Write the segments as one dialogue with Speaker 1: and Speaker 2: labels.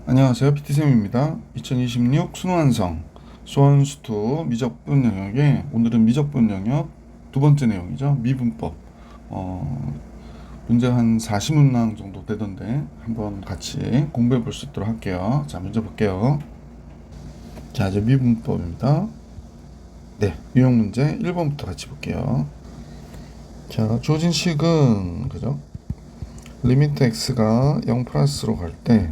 Speaker 1: 안녕하세요. PT쌤입니다. 2026 수능완성 수원수투 미적분 영역에 오늘은 미적분 영역 두 번째 내용이죠. 미분법. 문제 한 40문항 정도 되던데 한번 같이 공부해 볼 수 있도록 할게요. 자, 문제 볼게요. 자, 이제 미분법입니다. 네, 유형 문제 1번부터 같이 볼게요. 자, 주어진 식은 그죠? 리미트 x가 0 플러스로 갈 때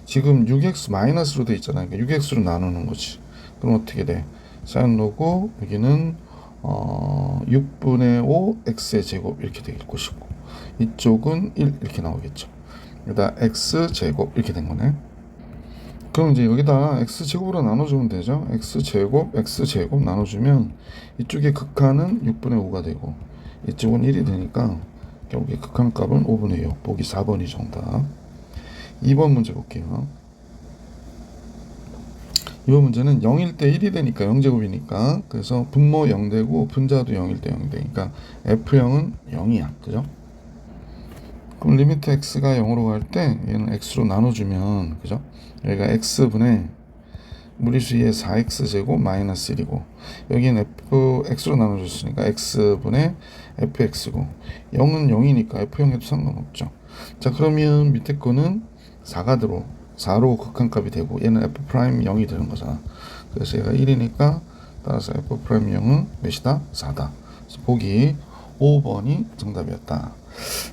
Speaker 1: 지금 6x 마이너스로 돼 있잖아요. 그러니까 6x로 나누는 거지. 그럼 어떻게 돼? 사인 로고 여기는 6분의 5 x의 제곱 이렇게 될 것이고 이쪽은 1 이렇게 나오겠죠. 여기다 x 제곱 이렇게 된 거네. 그럼 이제 여기다 x 제곱으로 나눠주면 되죠. x 제곱 나눠주면 이쪽의 극한은 6분의 5가 되고 이쪽은 1이 되니까 여기 극한값은 5분의 6. 보기 4번이 정답. 2번 문제 볼게요. 이번 문제는 0일 때 1이 되니까 0제곱이니까 그래서 분모 0되고 분자도 0일 때 0이 되니까 F0은 0이야. 그죠? 그럼 리미트 x가 0으로 갈 때 얘는 x로 나눠주면 그죠? 여기가 x분의 무리수 2의 4x제곱 마이너스 1이고 여기는 fx로 나눠줬으니까 x분의 fx고 0은 0이니까 f0에도 상관없죠. 자, 그러면 밑에 거는 4로 극한값이 되고 얘는 f 프라임 0이 되는 거잖아. 그래서 얘가 1이니까 따라서 f 프라임 0은 몇이다? 4다. 그래서 보기 5번이 정답이었다.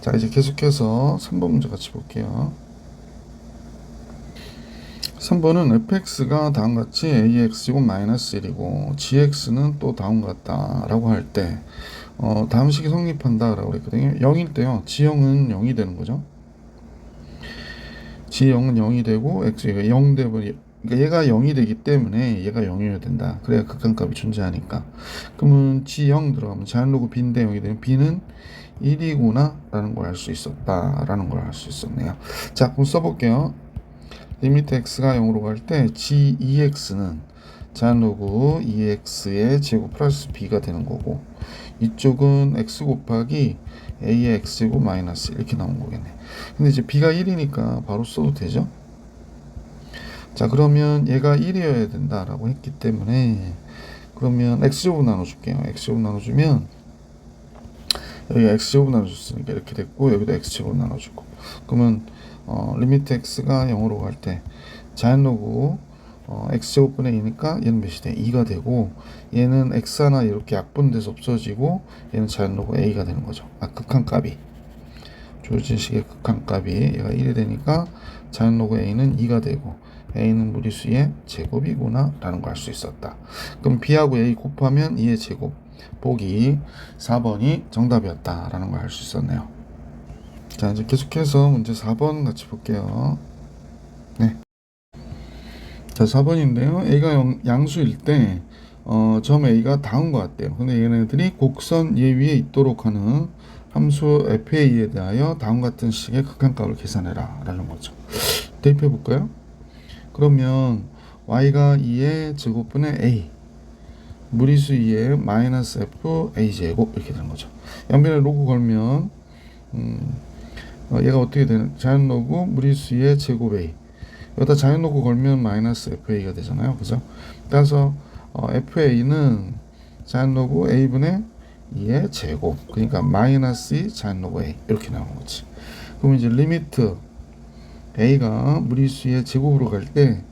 Speaker 1: 자, 이제 계속해서 3번 문제 같이 볼게요. 3번은 fx가 다음과 같이 ax제곱 마이너스 1이고 gx는 또 다음과 같다 라고 할 때 다음 식이 성립한다 라고 그랬거든요. 0일 때요 g형은 0이 되는 거죠. g형은 0이 되고 x가 0 되면 그러니까 얘가 0이 되기 때문에 얘가 0이어야 된다. 그래야 극한값이 존재하니까. 그러면 g0 들어가면 자연로그 b인데 0이 되면 b는 1이구나 라는 걸 알 수 있었다 라는 걸 알 수 있었네요. 자, 그럼 써볼게요. 리미트 x가 0으로 갈 때 g2x는 자연로그 2x의 제곱 플러스 b가 되는 거고 이쪽은 x 곱하기 a의 x제곱 마이너스 이렇게 나온 거겠네. 근데 이제 b가 1이니까 바로 써도 되죠. 자, 그러면 얘가 1이어야 된다라고 했기 때문에 그러면 x제곱 나눠줄게요. x제곱 나눠주면 여기가 x제곱 나눠줬으니까 이렇게 됐고 여기도 x제곱 나눠주고 그러면 리미트 x가 0으로 갈 때 자연로그 x제곱분의 2니까 얘는 몇이 돼? 2가 되고 얘는 x 하나 이렇게 약분돼서 없어지고 얘는 자연로그 a가 되는 거죠. 극한값이 주어진 식의 극한값이 얘가 1이 되니까 자연로그 a는 2가 되고 a는 무리수의 제곱이구나 라는 걸 알 수 있었다. 그럼 b하고 a 곱하면 2의 제곱 보기 4번이 정답이었다 라는 걸 알 수 있었네요. 자, 이제 계속해서 문제 4번 같이 볼게요. 네. 자, 4번인데요. a가 양수일 때 점 a가 다음과 같대요. 근데 얘네들이 곡선 얘 위에 있도록 하는 함수 fa에 대하여 다음 같은 식의 극한값을 계산해라 라는 거죠. 대입해 볼까요? 그러면 y가 2의 제곱분의 a 무리수 2의 마이너스 f a 제곱 이렇게 되는 거죠. 양변에 로그 걸면 얘가 어떻게 되는 자연로그 무리수의 제곱 a 여기다 자연로그 걸면 마이너스 fa가 되잖아요. 그죠? 따라서 fa는 자연로그 a분의 2의 제곱 그러니까 마이너스 2 자연로그 a 이렇게 나오는 거지. 그럼 이제 리미트 a가 무리수의 제곱으로 갈 때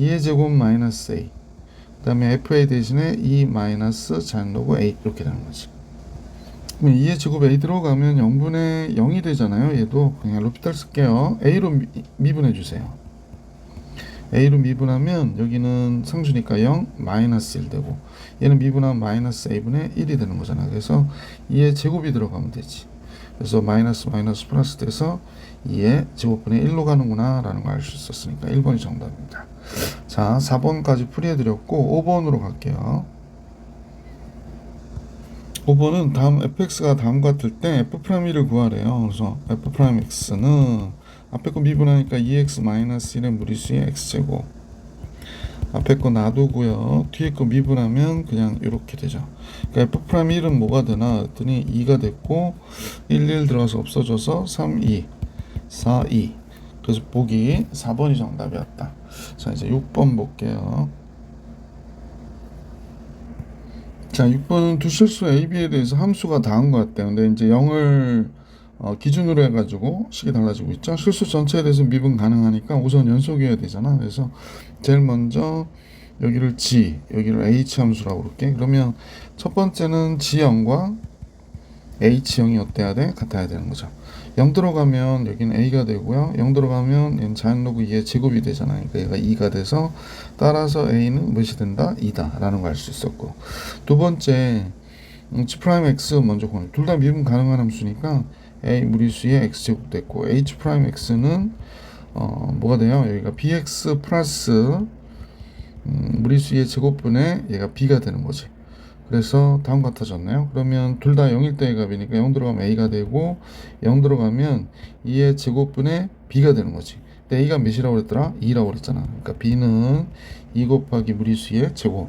Speaker 1: 2의 제곱 마이너스 a 그 다음에 fa 대신에 2 마이너스 자연로그 a 이렇게 되는 거지. 그럼 2의 제곱 a 들어가면 0분의 0이 되잖아요. 얘도 그냥 로피탈 쓸게요. a로 미분해 주세요. a로 미분하면 여기는 상수니까 0 마이너스 1 되고 얘는 미분하면 마이너스 a분의 1이 되는 거잖아. 그래서 2의 제곱이 들어가면 되지. 그래서 마이너스 플러스 돼서 2의 제곱분의 1로 가는구나 라는 걸 알 수 있었으니까 1번이 정답입니다. 자, 4번까지 풀이해드렸고 5번으로 갈게요. 5번은 다음 fx가 다음과 같을 때 f'1을 구하래요. 그래서 f'x는 앞에 거 미분하니까 2x 마이너스 1의 무리수의 x제곱 앞에 거 놔두고요. 뒤에 거 미분하면 그냥 이렇게 되죠. 그러니까 f'1은 뭐가 되나 했더니 2가 됐고 1 들어가서 없어져서 3, 2, 4, 2 그래서 보기 4번이 정답이었다. 자, 이제 6번 볼게요. 자, 6번은 두 실수 A, B에 대해서 함수가 다한 것 같아요. 근데 이제 0을 기준으로 해가지고 식이 달라지고 있죠. 실수 전체에 대해서 미분 가능하니까 우선 연속이어야 되잖아. 그래서 제일 먼저 여기를 G, 여기를 H 함수라고 그럴게. 그러면 첫 번째는 G0과 H0이 어때야 돼? 같아야 되는 거죠. 0 들어가면 여기는 A가 되고요. 0 들어가면 얘는 자연로그 2의 제곱이 되잖아요. 그러니까 얘가 2가 돼서 따라서 A는 무엇이 된다? 2다 라는 걸 알 수 있었고, 두 번째 G 프라임 X 먼저 구해. 둘 다 미분 가능한 함수니까 A 무리수의 X제곱 됐고, H 프라임 X는 뭐가 돼요? 여기가 BX 플러스 무리수의 제곱분의 얘가 B가 되는 거지. 그래서 다음 같아졌나요? 그러면 둘 다 0일 때의 값이니까 0 들어가면 A가 되고 0 들어가면 2의 제곱분의 B가 되는 거지. 근데 A가 몇이라고 그랬더라? 2라고 그랬잖아. 그러니까 B는 2 곱하기 무리수의 제곱.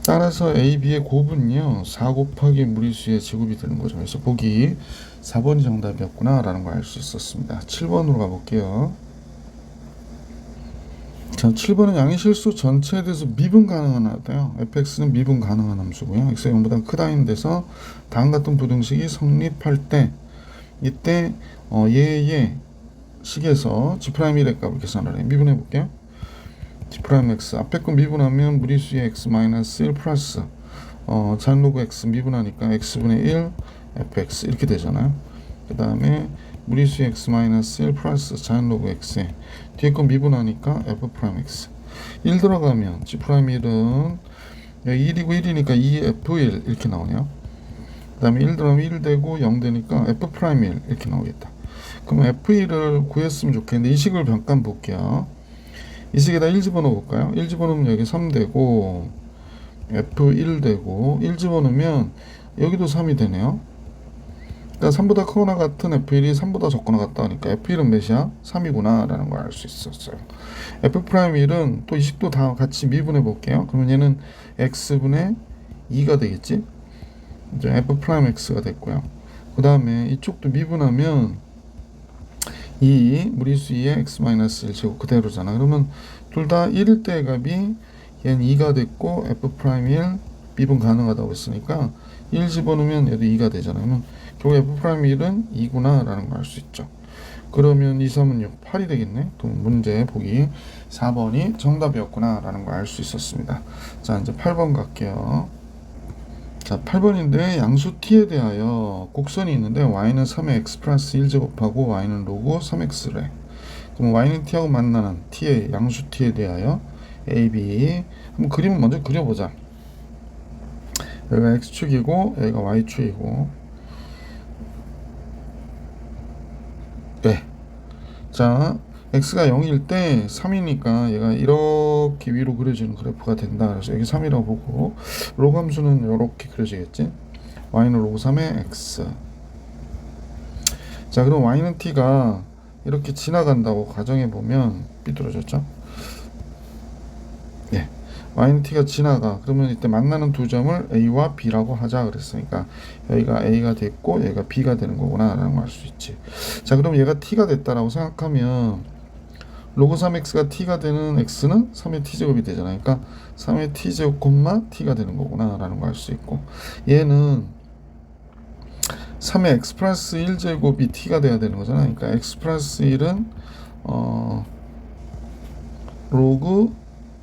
Speaker 1: 따라서 A, B의 곱은요 4 곱하기 무리수의 제곱이 되는 거죠. 그래서 보기 4번이 정답이었구나 라는 걸 알 수 있었습니다. 7번으로 가볼게요. 자, 7번은 양의 실수 전체에 대해서 미분 가능한 하다요. fx는 미분 가능한 함수고요. x가 0보다 크다는 데서 다음 같은 부등식이 성립할 때, 이때 얘의 식에서 g'1의 값을 계산을 해. 미분해 볼게요. g'(x) 앞에 거 미분하면 무리수의 x-1 플러스 자연로그 x 미분하니까 x분의 1 fx 이렇게 되잖아요. 그 다음에 무리수의 x-1 플러스 자연로그 x에 뒤에 거 미분하니까 f'(x) 1 들어가면 g'1은 1이고 1이니까 2f1 이렇게 나오네요. 그 다음에 1 들어가면 1 되고 0 되니까 f'1 이렇게 나오겠다. 그러면 f1을 구했으면 좋겠는데 이 식을 잠깐 볼게요. 이 식에다 1 집어넣어 볼까요? 1 집어넣으면 여기 3 되고 f1 되고 1 집어넣으면 여기도 3이 되네요. 그러니까 3보다 크거나 같은 f1이 3보다 적거나 같다 하니까 f1은 몇이야? 3이구나 라는 걸 알 수 있었어요. f'1은 또 이 식도 다 같이 미분해 볼게요. 그러면 얘는 x분의 2가 되겠지? 이제 f'(x가 됐고요. 그 다음에 이쪽도 미분하면 이 무리수 2의 x-1 제곱 그대로잖아. 그러면 둘 다 1일 때의 값이 얘는 2가 됐고 f'1 미분 가능하다고 했으니까 1 집어넣으면 얘도 2가 되잖아. 그러면 결국 f'1은 2구나 라는 걸 알 수 있죠. 그러면 2, 3은 6, 8이 되겠네. 그럼 문제 보기 4번이 정답이었구나 라는 걸 알 수 있었습니다. 자, 이제 8번 갈게요. 자, 8번인데 양수 t에 대하여 곡선이 있는데 y는 3의 x 플러스 1제곱하고 y는 로그 3x래. 그럼 y는 t하고 만나는 t의 양수 t에 대하여 a, b 한번 그림을 먼저 그려보자. 여기가 x축이고 여기가 y축이고, 네. 자, x가 0일 때 3이니까 얘가 이렇게 위로 그려지는 그래프가 된다. 그래서 여기 3이라고 보고 로그 함수는 이렇게 그려지겠지. y는 로그 3의 x. 자, 그럼 y는 t가 이렇게 지나간다고 가정해 보면 삐뚤어졌죠? 예. y는 t가 지나가. 그러면 이때 만나는 두 점을 a와 b라고 하자 그랬으니까 여기가 a가 됐고 여기가 b가 되는 거구나 라는 걸 알 수 있지. 자, 그럼 얘가 t가 됐다라고 생각하면 로그 3x가 t가 되는 x는 3의 t제곱이 되잖아요. 그러니까 3의 t제곱 t가 되는 거구나 라는 걸 알 수 있고, 얘는 3의 x 플러스 1제곱이 t가 돼야 되는 거잖아요. 그러니까 x 플러스 1은 로그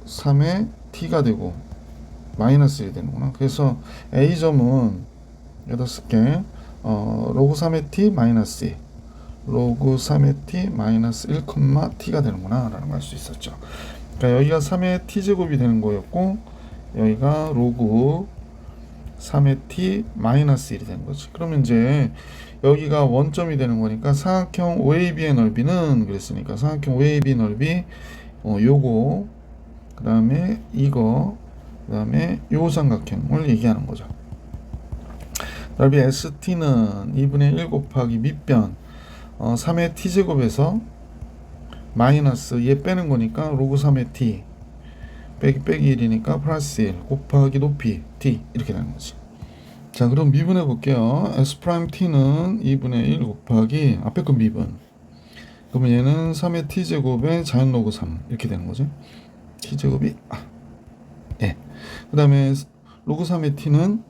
Speaker 1: 3의 t가 되고 마이너스 1이 되는구나. 그래서 a점은 여기다 쓸게. 로그 3의 t 마이너스 2, 로그 3의 t 마이너스 1, t가 되는구나 라는 걸 알 수 있었죠. 그러니까 여기가 3의 t제곱이 되는 거였고 여기가 로그 3의 t 마이너스 1이 되는 거지. 그러면 이제 여기가 원점이 되는 거니까 사각형 OAB의 넓이는 그랬으니까 사각형 OAB 넓이 요거, 그 다음에 이거, 그 다음에 요 삼각형을 얘기하는 거죠. 넓이 ST는 2분의 1 곱하기 밑변 3의 t제곱에서 마이너스 얘 빼는 거니까 로그 3의 t 빼기 1이니까 플러스 1 곱하기 높이 t 이렇게 되는 거지. 자, 그럼 미분해 볼게요. S'(t는 2분의 1 곱하기 앞에 건 미분 그러면 얘는 3의 t제곱에 자연 로그 3 이렇게 되는 거죠. t제곱이 예. 그 다음에 로그 3의 t는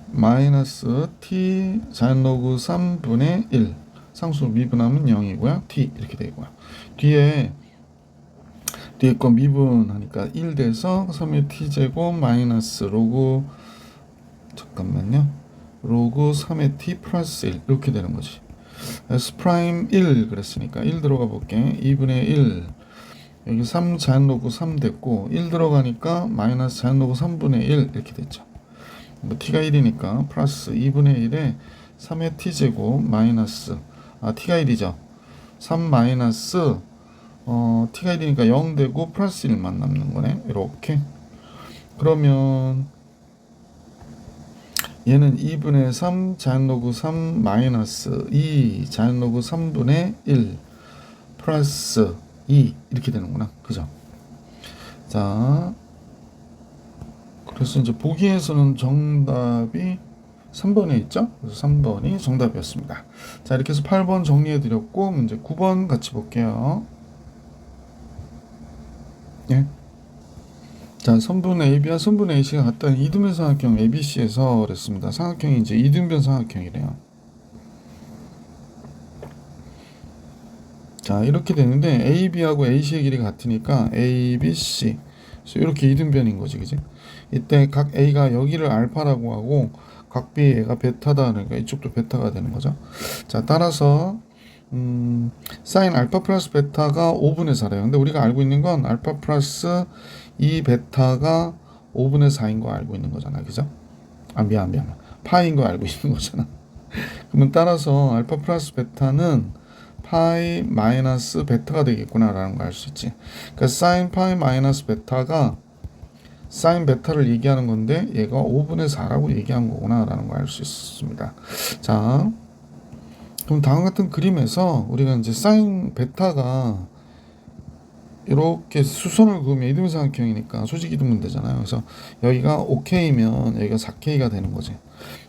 Speaker 1: 마이너스 t 자연 로그 3분의 1 상수 미분하면 0이고요. t 이렇게 되고요. 뒤에 거 미분하니까 1 돼서 3의 t제곱 마이너스 로그 잠깐만요. 로그 3의 t 플러스 1 이렇게 되는 거지. S 프라임 1 그랬으니까 1 들어가 볼게. 2분의 1 여기 3 자연 로그 3 됐고 1 들어가니까 마이너스 자연 로그 3분의 1 이렇게 됐죠. 뭐 t가 1이니까 플러스 2분의 1에 3의 t제곱 마이너스 t가 1이죠. 3 마이너스 t가 1이니까 0 되고 플러스 1만 남는 거네. 이렇게. 그러면 얘는 2분의 3 자연 로그 3 마이너스 2 자연 로그 3분의 1 플러스 2 이렇게 되는구나. 그죠? 자, 그래서 이제 보기에서는 정답이 3번에 있죠? 그래서 3번이 정답이었습니다. 자, 이렇게 해서 8번 정리해 드렸고 문제 9번 같이 볼게요. 예. 자, 선분 AB와 선분 AC가 같다는 이등변 삼각형 ABC에서 그랬습니다. 삼각형이 이제 이등변 삼각형이래요. 자, 이렇게 되는데 AB하고 AC의 길이가 같으니까 ABC 이렇게 이등변인 거지, 그지? 이때 각 A가 여기를 알파라고 하고 각 B가 베타다 그러니까 이쪽도 베타가 되는 거죠. 자, 따라서 사인 알파 플러스 베타가 5분의 4래요. 근데 우리가 알고 있는 건 알파 플러스 이 베타가 5분의 4인 거 알고 있는 거잖아. 그죠? 미안. 파이인 거 알고 있는 거잖아. 그러면 따라서 알파 플러스 베타는 파이 마이너스 베타가 되겠구나 라는 걸 알 수 있지. 그러니까 사인 파이 마이너스 베타가 사인 베타를 얘기하는 건데 얘가 5분의 4라고 얘기한 거구나 라는 걸 알 수 있습니다. 자, 그럼 다음 같은 그림에서 우리가 이제 사인 베타가 이렇게 수선을 그으면 이등변 삼각형이니까 소직 이등분 되잖아요. 그래서 여기가 5K면 여기가 4K가 되는 거지.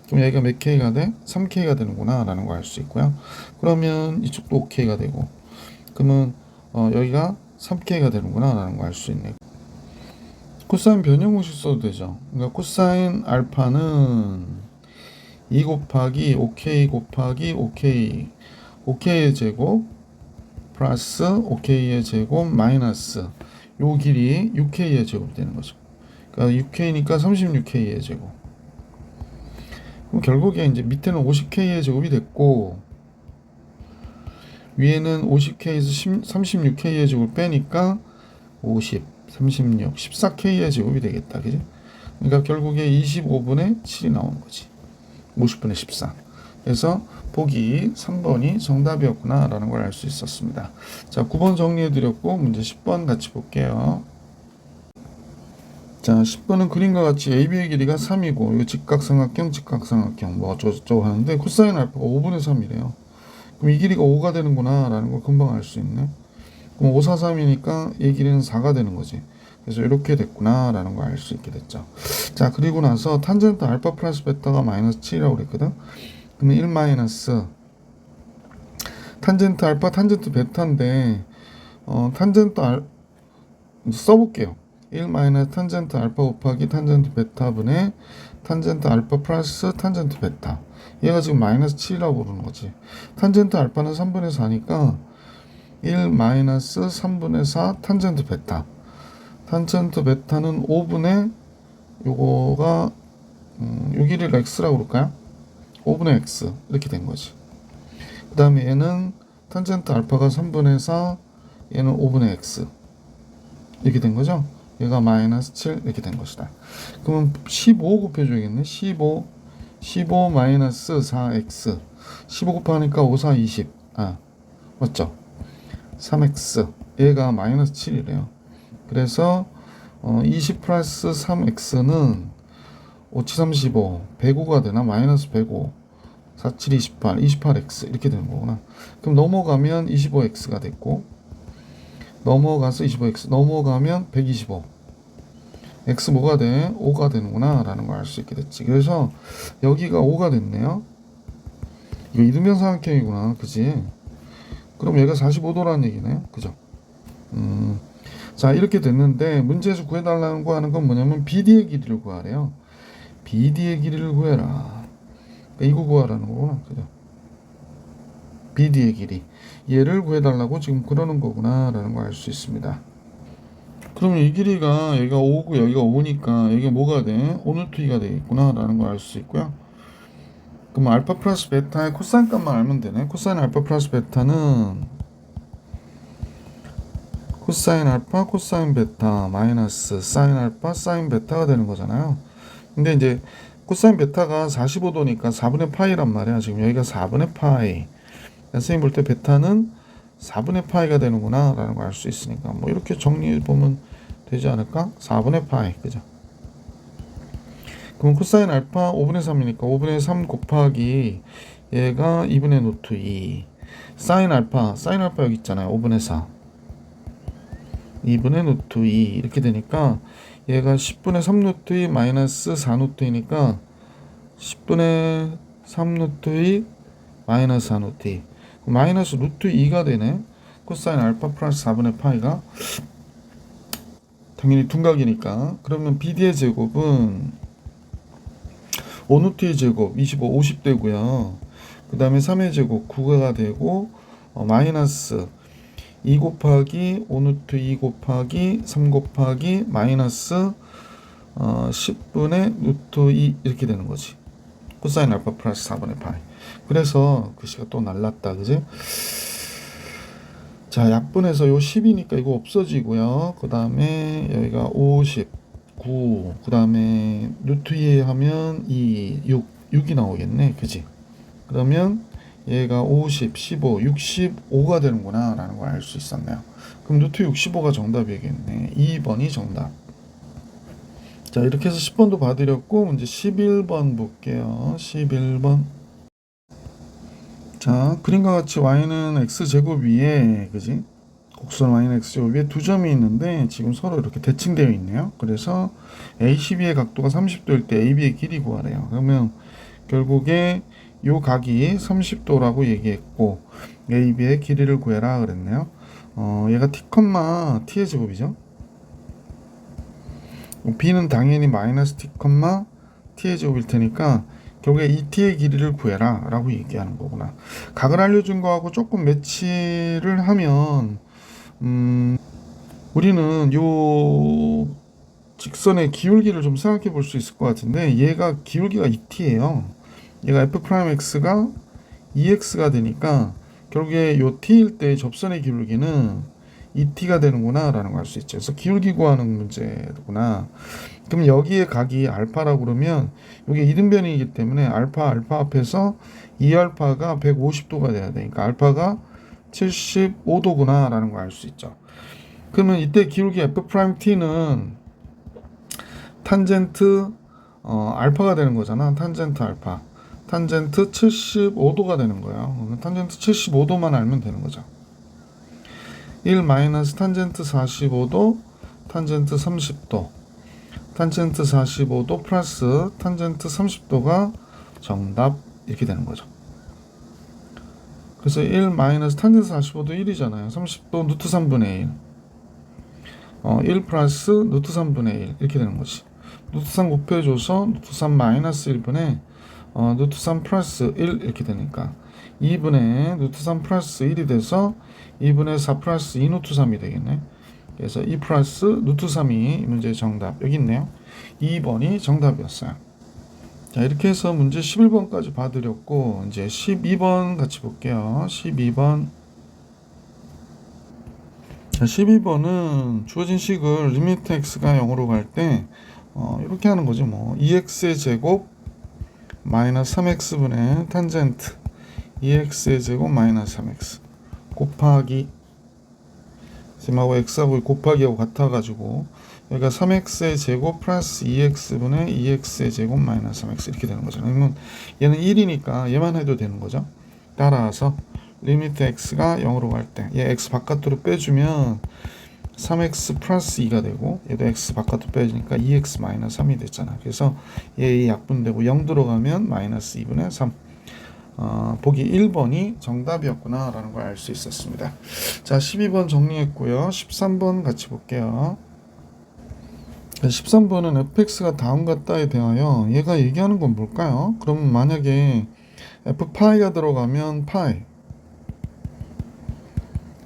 Speaker 1: 그럼 여기가 몇 K가 돼? 3K가 되는구나 라는 걸 알 수 있고요. 그러면 이쪽도 5K가 되고 그러면 여기가 3K가 되는구나 라는 걸 알 수 있네. 코사인 변형 공식 써도 되죠. 그러니까 코사인 알파는 2 곱하기 5K 곱하기 5K의 제곱 플러스 5K의 제곱 마이너스 요 길이 6K의 제곱이 되는 거죠. 그러니까 6K니까 36K의 제곱. 그럼 결국에 이제 밑에는 50K의 제곱이 됐고 위에는 50K에서 36K의 제곱을 빼니까 50, 36, 14K의 제곱이 되겠다. 그지? 그러니까 결국에 25분의 7이 나오는 거지. 50분의 14. 그래서 보기 3번이 정답이었구나 라는 걸 알 수 있었습니다. 자, 9번 정리해 드렸고 문제 10번 같이 볼게요. 자, 10번은 그림과 같이 AB의 길이가 3이고 이거 직각삼각형 뭐 어쩌고저쩌고 하는데 코사인 알파가 5분의 3이래요. 그럼 이 길이가 5가 되는구나 라는 걸 금방 알 수 있네. 그럼 5, 4, 3이니까 이 길이는 4가 되는 거지. 그래서 이렇게 됐구나 라는 걸 알 수 있게 됐죠. 자, 그리고 나서 탄젠트 알파 플러스 베타가 마이너스 7이라고 그랬거든. 그러면 1 마이너스 탄젠트 알파 탄젠트 베타인데 써볼게요. 1 마이너스 탄젠트 알파 곱하기 탄젠트 베타분의 탄젠트 알파 플러스 탄젠트 베타. 얘가 지금 마이너스 7이라고 부르는 거지. 탄젠트 알파는 3분의 4니까 1 마이너스 3분의 4 탄젠트 베타. 탄젠트 베타는 5분의 요거가 요 길이를 x라고 그럴까요? 5분의 x 이렇게 된 거지. 그 다음에 얘는 탄젠트 알파가 3분의 4 얘는 5분의 x 이렇게 된 거죠. 얘가 마이너스 7 이렇게 된 것이다. 그러면 15 곱해줘야겠네. 15 마이너스 4x 15 곱하니까 5, 4, 20 맞죠? 3x 얘가 마이너스 7이래요. 그래서 20 플러스 3x는 5, 7, 35 105가 되나? 마이너스 105 4, 7, 28 28x 이렇게 되는 거구나. 그럼 넘어가면 25x가 됐고 넘어가서 25x 넘어가면 125 x 뭐가 돼? 5가 되는구나 라는 걸 알 수 있게 됐지. 그래서 여기가 5가 됐네요. 이거 이등변 삼각형이구나. 그지? 그럼 얘가 45도라는 얘기네요. 그죠? 자, 이렇게 됐는데 문제에서 구해달라고 하는 건 뭐냐면 BD의 길이를 구하래요. BD의 길이를 구해라. 그러니까 이거 구하라는 거구나. 그죠? BD의 길이. 얘를 구해달라고 지금 그러는 거구나 라는 걸 알 수 있습니다. 그러면 이 길이가 여기가 5고 여기가 5니까 여기가 뭐가 돼? 오누트이가 되겠구나 라는 걸 알 수 있고요. 그럼 알파 플러스 베타의 코사인 값만 알면 되네. 코사인 알파 플러스 베타는 코사인 알파 코사인 베타 마이너스 사인 알파 사인 베타가 되는 거잖아요. 근데 이제 코사인 베타가 45도니까 4분의 파이란 말이야. 지금 여기가 4분의 파이. 선생님 볼 때 베타는 4분의 파이가 되는구나 라는 걸 알 수 있으니까 뭐 이렇게 정리해 보면 되지 않을까? 4분의 파이. 그죠? 그럼 코사인 알파 5분의 3이니까 5분의 3 곱하기 얘가 2분의 노트 2. 사인 알파 여기 있잖아요. 5분의 4. 2분의 노트 2 이렇게 되니까 얘가 10분의 3 노트 2 마이너스 4 노트 2니까 10분의 3 노트 2 마이너스 4 노트 2 마이너스 루트 2가 되네. 코사인 알파 플러스 4분의 파이가 당연히 둔각이니까. 그러면 BD의 제곱은 5 루트의 제곱 25 50 되고요. 그 다음에 3의 제곱 9가 되고 마이너스 2 곱하기 5 루트 2 곱하기 3 곱하기 마이너스 10분의 루트 2 이렇게 되는 거지. 코사인 알파 플러스 4분의 파이. 그래서 글씨가 또 날랐다. 그지? 자, 약분해서 요 10이니까 이거 없어지고요. 그 다음에 여기가 59. 그 다음에 루트 2 하면 6이 나오겠네. 그지? 그러면 얘가 50, 15, 65가 되는구나 라는 걸 알 수 있었네요. 그럼 루트 65가 정답이겠네. 2번이 정답. 자, 이렇게 해서 10번도 봐드렸고 문제 11번 볼게요. 11번. 자, 그림과 같이 y는 x제곱 위에, 그지? 곡선 y는 x제곱 위에 두 점이 있는데 지금 서로 이렇게 대칭되어 있네요. 그래서 ACB의 각도가 30도일 때 AB의 길이 구하래요. 그러면 결국에 요 각이 30도라고 얘기했고 AB의 길이를 구해라 그랬네요. 얘가 t, t의 제곱이죠. b는 당연히 마이너스 t, t의 제곱일 테니까 결국에 이 t의 길이를 구해라 라고 얘기하는 거구나. 각을 알려준 거하고 조금 매치를 하면 우리는 요 직선의 기울기를 좀 생각해 볼 수 있을 것 같은데 얘가 기울기가 2t예요. 얘가 f'x가 2x가 되니까 결국에 요 t일 때 접선의 기울기는 2t가 되는구나 라는 걸 알 수 있죠. 그래서 기울기 구하는 문제구나. 그럼 여기에 각이 알파라고 그러면 이게 이등변이기 때문에 알파 앞에서 2알파가 150도가 돼야 되니까 알파가 75도구나 라는 걸 알 수 있죠. 그러면 이때 기울기 f't는 탄젠트 알파가 되는 거잖아. 탄젠트 알파. 탄젠트 75도가 되는 거예요. 탄젠트 75도만 알면 되는 거죠. 1 마이너스 탄젠트 45도, 탄젠트 30도. 탄젠트 45도 플러스 탄젠트 30도가 정답 이렇게 되는 거죠. 그래서 1 마이너스 탄젠트 45도 1이잖아요. 30도 루트 3분의 1. 1 플러스 루트 3분의 1 이렇게 되는 거지. 루트 3 곱해줘서 루트 3 마이너스 1분의 루트 3 플러스 1 이렇게 되니까 2분의 루트 3 플러스 1이 돼서 2분의 4 플러스 2 루트 3이 되겠네. 그래서 2 플러스 루트 3이 문제의 정답. 여기 있네요. 2번이 정답이었어요. 자, 이렇게 해서 문제 11번까지 봐드렸고 이제 12번 같이 볼게요. 12번. 자, 12번은 주어진 식을 리미트 x가 0으로 갈 때 이렇게 하는 거죠. 뭐 2x의 제곱 마이너스 3x분의 탄젠트 2x의 제곱 마이너스 3x 곱하기 지금하고 x하고 곱하기하고 같아가지고 여기가 3x의 제곱 플러스 2x분의 2x의 제곱 마이너스 3x 이렇게 되는 거죠. 그러면 얘는 1이니까 얘만 해도 되는 거죠. 따라서 리미트 x가 0으로 갈 때 얘 x 바깥으로 빼주면 3x 플러스 2가 되고 얘도 x 바깥으로 빼주니까 2x 마이너스 3이 됐잖아. 그래서 얘 약분되고 0 들어가면 마이너스 2분의 3 보기 1번이 정답이었구나 라는 걸 알 수 있었습니다. 자, 12번 정리했고요. 13번 같이 볼게요. 13번은 fx가 다음 같다에 대하여 얘가 얘기하는 건 뭘까요? 그러면 만약에 f파이가 들어가면 파이,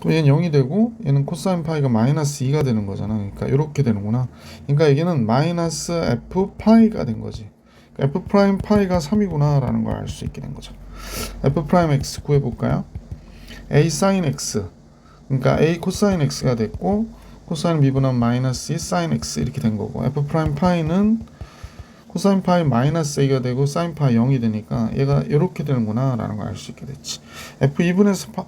Speaker 1: 그럼 얘는 0이 되고 얘는 코사인 파이가 마이너스 2가 되는 거잖아. 그러니까 이렇게 되는구나. 그러니까 여기는 마이너스 f파이가 된 거지. 그러니까 f 프라임 파이가 3이구나 라는 걸 알 수 있게 된 거죠. f 프라임 x 구해볼까요? a sin x, 그러니까 a 코사인 x가 됐고 코사인 미분하면 마이너스 2 sin x 이렇게 된 거고, f 프라임 파이는 코사인 파이 마이너스 a가 되고 사인 파이 0이 되니까 얘가 이렇게 되는구나 라는 걸 알 수 있게 됐지. f2분의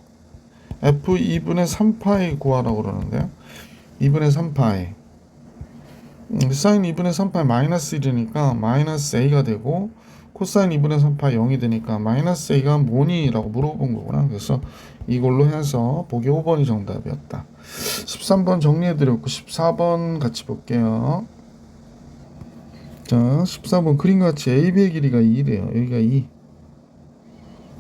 Speaker 1: 3파이 구하라고 그러는데요. 2분의 3파이 사인 2분의 3파이 마이너스 1이니까 마이너스 a가 되고 코사인 2분의 3파이 0이 되니까 마이너스 a가 뭐니? 라고 물어본 거구나. 그래서 이걸로 해서 보기 5번이 정답이었다. 13번 정리해드렸고 14번 같이 볼게요. 자, 14번 그림같이 AB의 길이가 2래요. 여기가 2.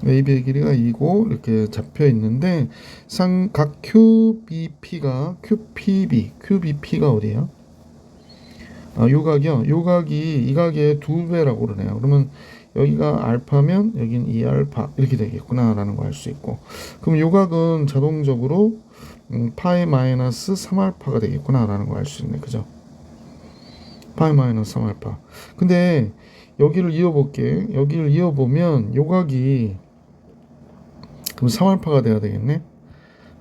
Speaker 1: AB의 길이가 2고 이렇게 잡혀 있는데 삼각 QBP가 QBP가 어디예요? 요 각이요. 요 각이 이 각의 2배라고 그러네요. 그러면 여기가 알파면 여긴 2알파 이렇게 되겠구나 라는 거 알 수 있고, 그럼 요 각은 자동적으로 파이 마이너스 3알파가 되겠구나 라는 거 알 수 있네. 그죠? 파이 마이너스 3알파. 근데 여기를 이어볼게. 여기를 이어보면 요 각이 그럼 3알파가 돼야 되겠네.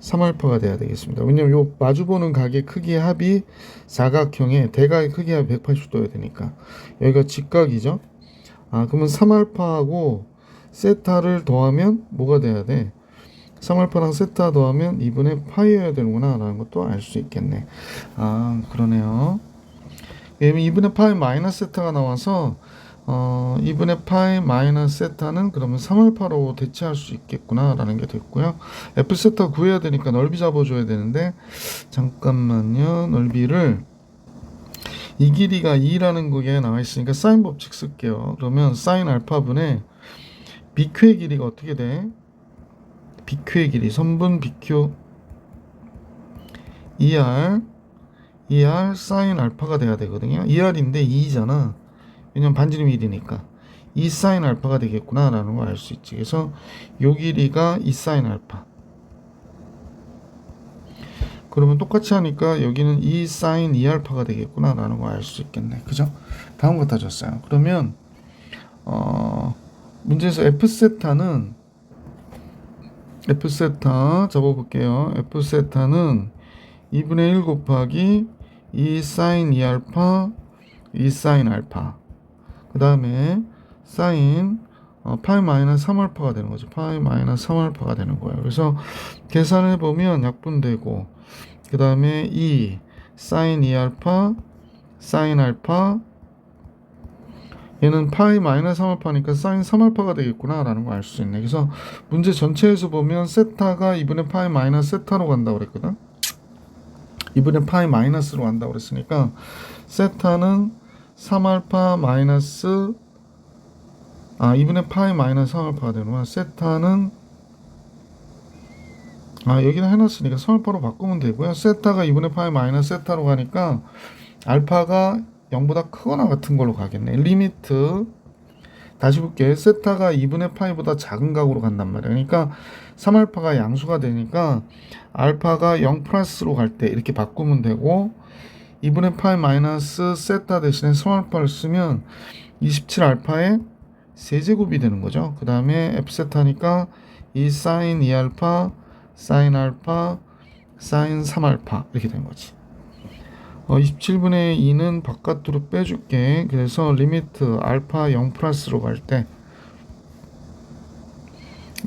Speaker 1: 3알파가 돼야 되겠습니다. 왜냐면 요 마주보는 각의 크기의 합이 사각형의 대각의 크기 합이 180도여야 되니까 여기가 직각이죠. 그러면 3알파하고 세타를 더하면 뭐가 돼야 돼? 3알파랑 세타 더하면 2분의 파이여야 되는구나 라는 것도 알 수 있겠네. 그러네요. 2분의 파이 마이너스 세타가 나와서 2분의 파이 마이너스 세타는 그러면 3알파로 대체할 수 있겠구나 라는 게 됐고요. F 세타 구해야 되니까 넓이 잡아줘야 되는데, 잠깐만요. 넓이를 이 길이가 2라는 거에 나와 있으니까 사인 법칙 쓸게요. 그러면 사인 알파분의 BQ의 길이가 어떻게 돼? BQ의 길이 선분 BQ ER 사인 알파가 돼야 되거든요. ER인데 2잖아. 왜냐면 반지름이 1이니까 2 사인 알파가 되겠구나 라는 걸 알 수 있지. 그래서 요 길이가 2 사인 알파. 그러면 똑같이 하니까 여기는 2 사인 2알파가 되겠구나 라는 걸 알 수 있겠네. 그죠? 다음 같아졌어요. 그러면 문제에서 F세타는 잡아볼게요. F세타는 2분의 1 곱하기 2 사인 2알파 2 사인 알파, 그 다음에 사인 파이 마이너스 3알파가 되는 거죠. 파이 마이너스 3알파가 되는 거예요. 그래서 계산을 해보면 약분되고, 그 다음에 2 사인 2알파 사인 알파, 얘는 파이 마이너스 3알파니까 사인 3알파가 되겠구나 라는 걸 알 수 있네. 그래서 문제 전체에서 보면 세타가 2분의 파이 마이너스 세타로 간다고 그랬거든. 2분의 파이 마이너스로 간다고 그랬으니까 세타는 3알파 마이너스 2분의 파이 마이너스 3알파가 되는구나. 세타는 여기는 해놨으니까 3알파로 바꾸면 되고요. 세타가 2분의 파이 마이너스 세타로 가니까 알파가 0보다 크거나 같은 걸로 가겠네. 리미트 다시 볼게. 세타가 2분의 파이보다 작은 각으로 간단 말이야. 그러니까 3알파가 양수가 되니까 알파가 0 플러스로 갈 때 이렇게 바꾸면 되고, 2분의 파이 마이너스 세타 대신에 3알파를 쓰면 27알파의 세제곱이 되는 거죠. 그 다음에 F세타니까 2 사인 2알파 사인 알파 사인 3알파 이렇게 된 거지. 27분의 2는 바깥으로 빼줄게. 그래서 리미트 알파 0 플러스로 갈 때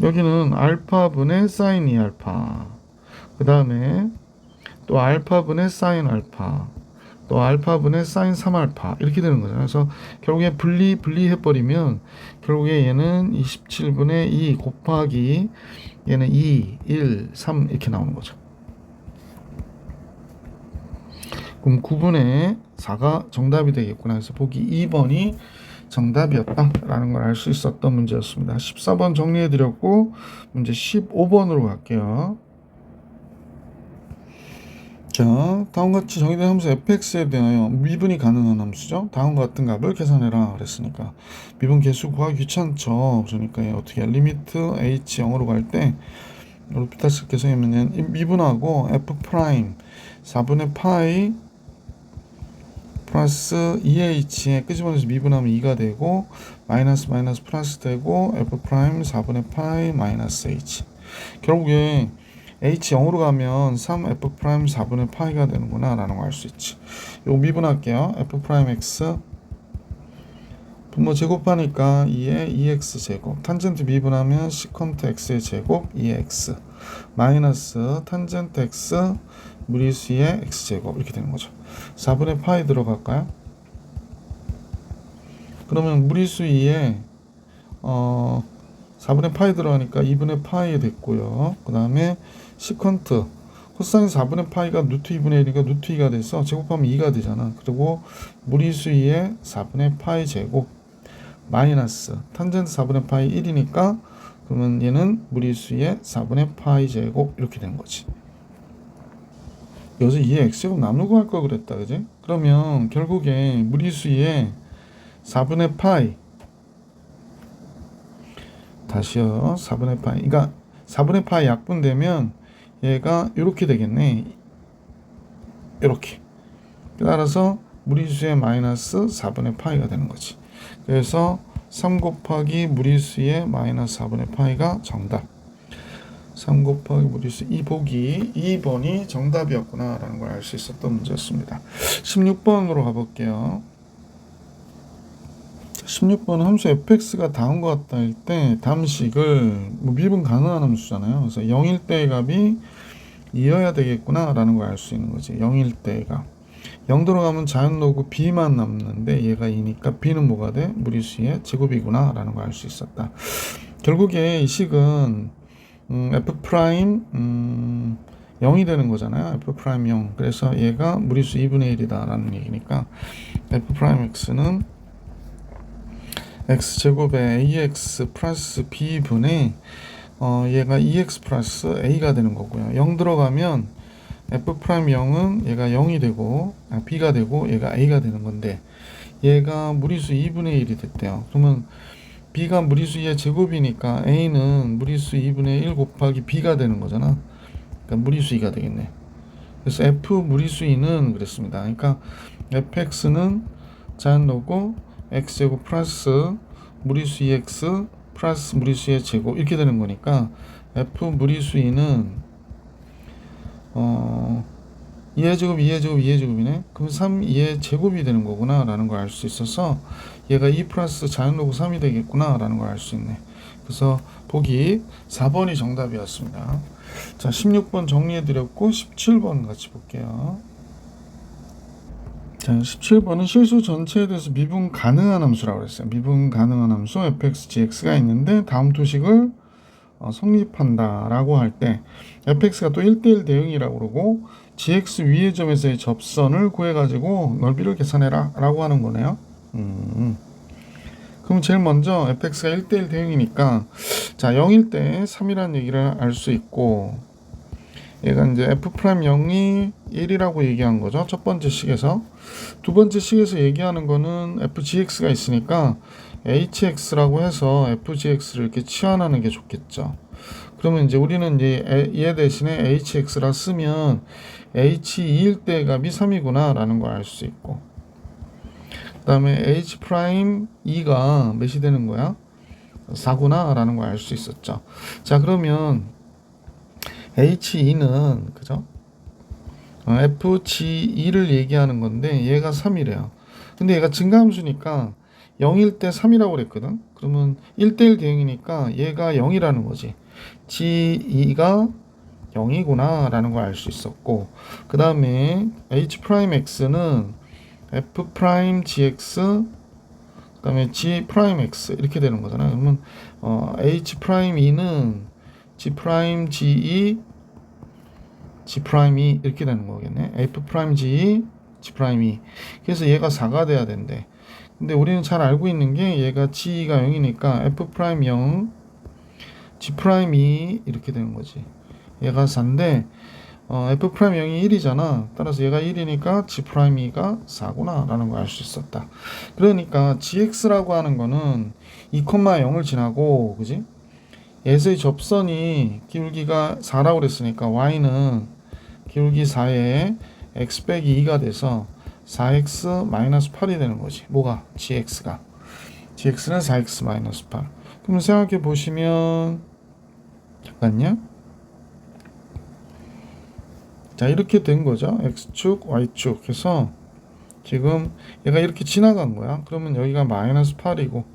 Speaker 1: 여기는 알파분의 사인 2알파, 그 다음에 또 알파분의 사인 알파, 또 알파분의 사인 3알파 이렇게 되는 거잖아요. 그래서 결국에 분리해버리면 결국에 얘는 27분의 2 곱하기 얘는 2, 1, 3 이렇게 나오는 거죠. 그럼 9분의 4가 정답이 되겠구나. 그래서 보기 2번이 정답이었다라는 걸 알 수 있었던 문제였습니다. 14번 정리해드렸고 문제 15번으로 갈게요. 자, 다음과 같이 정의된 함수 fx에 대하여 미분이 가능한 함수죠. 다음과 같은 값을 계산해라 그랬으니까 미분 개수 구하기 귀찮죠. 그러니까 어떻게 리미트 h 0으로 갈 때 루피타스 계산하면 미분하고 f 프라임 4분의 파이 플러스 2h에 끄집어내서 미분하면 2가 되고 마이너스 플러스 되고 f 프라임 4분의 파이 마이너스 h. 결국에 h 0으로 가면 3f 프라임 4분의 파이가 되는구나 라는 걸 알 수 있지. 요거 미분할게요. f 프라임 x 분모 제곱하니까 2에 2x 제곱, 탄젠트 미분하면 시컨트 x의 제곱 2x 마이너스 탄젠트 x 무리수의 x 제곱 이렇게 되는 거죠. 4분의 파이 들어갈까요? 그러면 무리수 2에 4분의 파이 들어가니까 2분의 파이 됐고요. 그 다음에 시컨트 코사인 4분의 파이가 루트 2분의 1이니까 루트 2가 돼서 제곱하면 2가 되잖아. 그리고 무리수 2에 4분의 파이 제곱 마이너스 탄젠트 4분의 파이 1이니까 그러면 얘는 무리수 2에 4분의 파이 제곱 이렇게 되는 거지. 여기서 2의 x제곱 나누고 할 걸 그랬다, 그지? 그러면 결국에 무리수 2에 4분의 파이 다시요 4분의 파이 그러니까 4분의 파이 약분되면 얘가 이렇게 되겠네. 이렇게. 따라서 무리수의 마이너스 4분의 파이가 되는 거지. 그래서 3 곱하기 무리수의 마이너스 4분의 파이가 정답. 3 곱하기 무리수 2보기 2번이 정답이었구나 라는 걸 알 수 있었던 문제였습니다. 16번으로 가볼게요. 16번은 함수 fx가 다음과 같다 할 때 다음식을 미분 가능한 함수잖아요. 그래서 0일 때의 값이 2여야 되겠구나 라는 걸 알 수 있는 거지. 0일 때의 값 0 들어가면 자연 로그 b만 남는데 얘가 2니까 b는 뭐가 돼? 무리수의 제곱이구나 라는 걸 알 수 있었다. 결국에 이 식은 f 프라임 0이 되는 거잖아요. f 프라임 0. 그래서 얘가 무리수 2분의 1이다 라는 얘기니까 f 프라임 x는 x제곱에 ax 플러스 b분의 얘가 2x 플러스 a가 되는 거고요. 0 들어가면 f 프라임 0은 얘가 0이 되고 b가 되고 얘가 a가 되는 건데 얘가 무리수 2분의 1이 됐대요. 그러면 b가 무리수 2의 제곱이니까 a는 무리수 2분의 1 곱하기 b가 되는 거잖아. 그러니까 무리수 2가 되겠네. 그래서 f 무리수 2는 그랬습니다. 그러니까 fx는 자연로고 x제곱 플러스 무리수 2x 플러스 무리수 2의 제곱 이렇게 되는 거니까 f 무리수 2는 2의 제곱 2의 제곱 2의 제곱이네. 그럼 3 2의 제곱이 되는 거구나 라는 걸 알 수 있어서 얘가 2 플러스 자연로그 3이 되겠구나 라는 걸 알 수 있네. 그래서 보기 4번이 정답이었습니다. 자, 16번 정리해드렸고 17번 같이 볼게요. 자, 17번은 실수 전체에 대해서 미분 가능한 함수라고 그랬어요. 미분 가능한 함수 fx, gx가 있는데 다음 도식을 성립한다 라고 할 때 fx가 또 1대1 대응이라고 그러고 gx 위의 점에서의 접선을 구해가지고 넓이를 계산해라 라고 하는 거네요. 그럼 제일 먼저 fx가 1대1 대응이니까 자 0일 때 3이라는 얘기를 알 수 있고 얘가 이제 f'0이 1이라고 얘기한 거죠. 첫 번째 식에서. 두 번째 식에서 얘기하는 거는 fgx가 있으니까 hx라고 해서 fgx를 이렇게 치환하는 게 좋겠죠. 그러면 이제 우리는 이제 얘 대신에 hx라 쓰면 h2일 때 값이 3이구나 라는 걸 알 수 있고 그 다음에 h'2가 몇이 되는 거야? 4구나 라는 걸 알 수 있었죠. 자 그러면 h2는 그죠? fg2를 얘기하는 건데 얘가 3이래요. 근데 얘가 증가함수니까 0일 때 3이라고 그랬거든. 그러면 1대1 대응이니까 얘가 0이라는 거지. g2가 0이구나 라는 걸 알 수 있었고 그 다음에 h'x는 f'gx 그 다음에 g'x 이렇게 되는 거잖아요. 그러면 h'2는 g'ge G'2 이렇게 되는 거겠네. F''G, G'2 그래서 얘가 4가 돼야 된대. 근데 우리는 잘 알고 있는 게 얘가 g가 0이니까 f 프라임 0, g 프라임이 이렇게 되는 거지. 얘가 4인데 f 프라임 0이 1이잖아. 따라서 얘가 1이니까 g 프라임 2가 4구나 라는 걸 알 수 있었다. 그러니까 gx라고 하는 거는 2,0을 지나고, 그지? 얘의 접선이 기울기가 4라고 그랬으니까 y는 기울기 4에 x 빼기 2가 돼서 4x 마이너스 8이 되는 거지. 뭐가? gx는 4x 마이너스 8. 그럼 생각해 보시면, 잠깐요. 자, 이렇게 된 거죠. x축, y축 해서 지금 얘가 이렇게 지나간 거야. 그러면 여기가 마이너스 8이고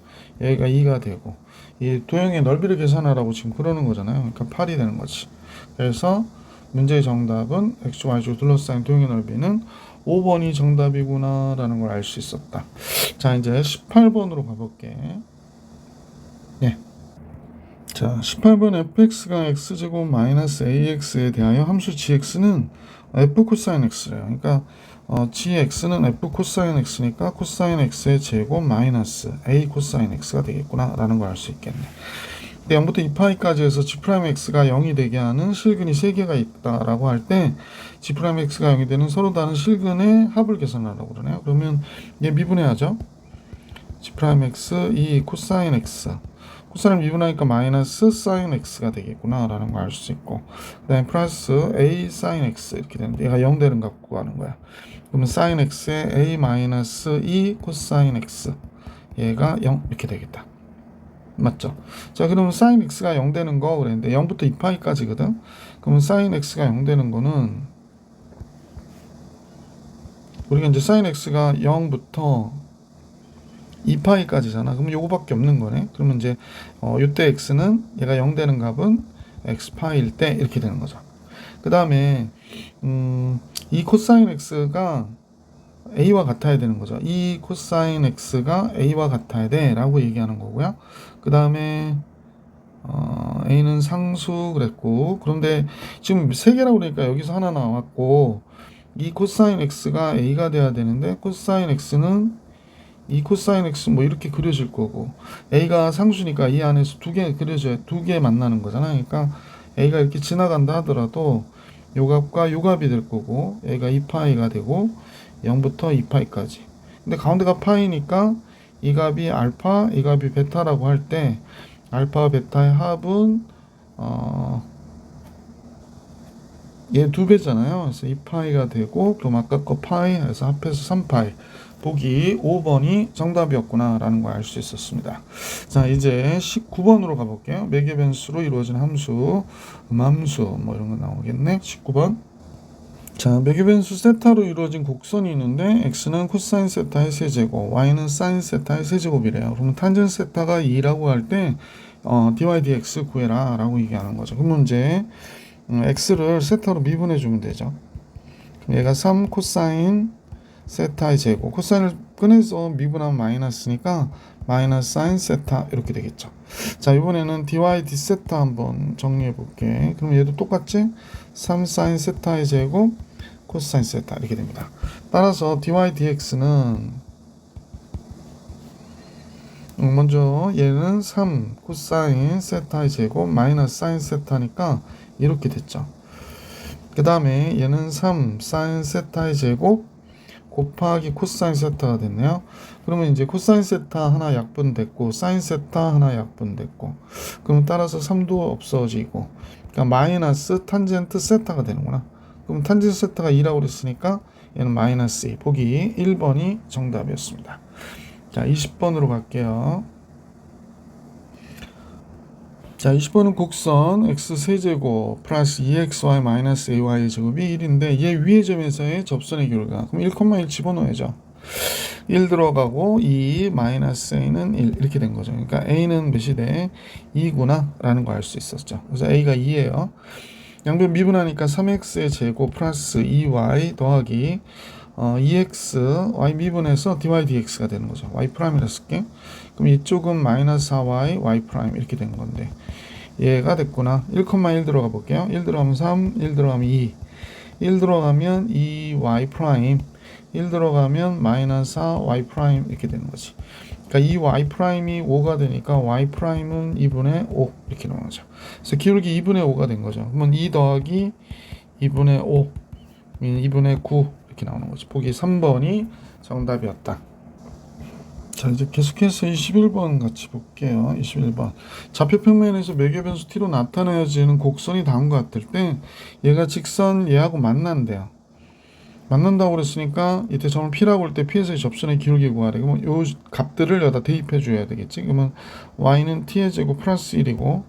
Speaker 1: 여기가 2가 되고, 이 도형의 넓이를 계산하라고 지금 그러는 거잖아요. 그러니까 8이 되는 거지. 그래서 문제의 정답은 x축, y축 둘러싸인 도형의 넓이는 5번이 정답이구나 라는 걸 알 수 있었다. 자, 이제 18번으로 가볼게. 예. 자, 18번 fx가 x제곱 마이너스 ax에 대하여 함수 gx는 f 코사인 x래요. 그러니까 gx는 f 코사인 x니까 코사인 x의 제곱 마이너스 a 코사인 x가 되겠구나 라는 걸 알 수 있겠네. 0부터 2파이까지 해서 g'x가 0이 되게 하는 실근이 3개가 있다라고 할 때 g'x가 0이 되는 서로 다른 실근의 합을 계산하라고 그러네요. 그러면 얘 미분해야죠. g'x 이 코사인 x, 코사인을 미분하니까 마이너스 사인 x가 되겠구나 라는 걸 알 수 있고, 그 다음에 플러스 a 사인 x 이렇게 되는데 얘가 0 되는 값 구하는 거야. 그러면 사인 x에 a 마이너스 2 코사인 x, 얘가 0 이렇게 되겠다. 맞죠? 자, 그러면 사인 x가 0 되는 거 그랬는데 0부터 2파이까지거든. 그러면 사인 x가 0 되는 거는 우리가 이제 사인 x가 0부터 2파이까지잖아. 그럼 요거밖에 없는 거네. 그러면 이제 요때 x는 얘가 0 되는 값은 x파일 때 이렇게 되는 거죠. 그 다음에 이 코사인 x가 a와 같아야 되는 거죠. 이 코사인 x가 a와 같아야 돼 라고 얘기하는 거고요. 그 다음에 a는 상수 그랬고, 그런데 지금 3개라고 그러니까 여기서 하나 나왔고, 이 코사인 x가 a가 돼야 되는데 코사인 x는 이 코사인 x 뭐 이렇게 그려질 거고, a가 상수니까 이 안에서 2개 그려져야 2개 만나는 거잖아. 그러니까 a가 이렇게 지나간다 하더라도 요 값과 요 값이 될 거고, a가 2파이가 되고 0부터 2파이까지. 근데 가운데가 파이니까 이 값이 알파, 이 값이 베타라고 할 때 알파 베타의 합은 얘 2배잖아요. 그래서 2파이가 되고, 그럼 아까 거 파이 해서 합해서 3파이. 보기 5번이 정답이었구나 라는 걸 알 수 있었습니다. 자, 이제 19번으로 가볼게요. 매개 변수로 이루어진 함수, 음함수 뭐 이런 거 나오겠네. 19번. 자, 매개 변수 세타로 이루어진 곡선이 있는데 x는 코사인 세타의 세제곱, y는 사인 세타의 세제곱이래요. 그러면 탄젠 세타가 2라고 할 때 dy dx 구해라 라고 얘기하는 거죠. 그러면 이제 x를 세타로 미분해 주면 되죠. 그럼 얘가 3 코사인 세타의 제곱, 코사인을 꺼내서 미분하면 마이너스니까 마이너스 사인 세타 이렇게 되겠죠. 자, 이번에는 dy d 세타 한번 정리해 볼게. 그럼 얘도 똑같지? 3 사인 세타의 제곱 코사인 세타 이렇게 됩니다. 따라서 dy dx는 먼저 얘는 3 코사인 세타의 제곱 마이너스 사인 세타니까 이렇게 됐죠. 그 다음에 얘는 3 사인 세타의 제곱 곱하기 코사인 세타가 됐네요. 그러면 이제 코사인 세타 하나 약분됐고 사인 세타 하나 약분됐고, 그럼 따라서 3도 없어지고, 그러니까 마이너스 탄젠트 세타가 되는구나. 그럼 탄젠트 세타가 2라고 그랬으니까 얘는 마이너스 2. 보기 1번이 정답이었습니다. 자, 20번으로 갈게요. 자, 20번은 곡선 x 세제곱 플러스 2xy 마이너스 ay 제곱이 1인데 얘 위의 점에서의 접선의 결과, 그럼 1,1 집어넣어야죠. 1 들어가고 2 마이너스 a는 1 이렇게 된 거죠. 그러니까 a는 몇이 돼? 2구나 라는 거 알 수 있었죠. 그래서 a가 2예요. 양변 미분하니까 3x의 제곱 플러스 2y 더하기 2x y 미분해서 dy dx가 되는 거죠. y 프라임이라 쓸게. 그럼 이쪽은 마이너스 4y y 프라임 이렇게 된 건데 얘가 됐구나. 1,1 들어가 볼게요. 1 들어가면 3, 1 들어가면 2, 1 들어가면 2y 프라임, 1 들어가면 마이너스 4 y 프라임 이렇게 되는 거지. 그러니까 이 y 프라임이 5가 되니까 y 프라임은 2분의 5 이렇게 나오는 거죠. 그래서 기울기 2분의 5가 된 거죠. 그러면 2 더하기 2분의 5 2분의 9 이렇게 나오는 거죠. 보기 3번이 정답이었다. 자, 이제 계속해서 21번 같이 볼게요. 21번. 좌표 평면에서 매개 변수 t로 나타내어지는 곡선이 다음과 같을 때 얘가 직선 얘하고 만난대요. 만난다고 그랬으니까 이때 점을 P라고 할 때 P에서의 접선의 기울기 구하래. 그러면 요 값들을 여기다 대입해 줘야 되겠지. 그러면 Y는 T의 제곱 플러스 1이고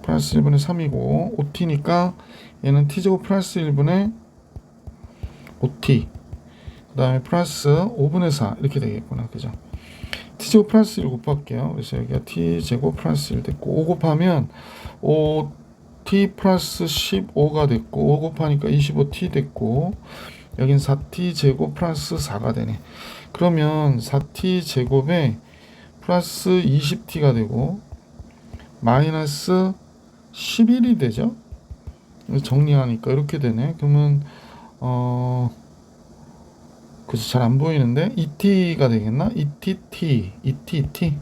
Speaker 1: 플러스 1분의 3이고 OT니까 얘는 T제곱 플러스 1분의 OT 그 다음에 플러스 5분의 4 이렇게 되겠구나. 그죠? T제곱 플러스 1 곱할게요. 그래서 여기가 T제곱 플러스 1 됐고 5 곱하면 5T 플러스 15가 됐고 5 곱하니까 25T 됐고 여긴 4T 제곱 플러스 4가 되네. 그러면 4T 제곱에 플러스 20T가 되고 마이너스 11이 되죠. 정리하니까 이렇게 되네. 그러면 그래서 잘 안 보이는데 2T가 되겠나? 2TT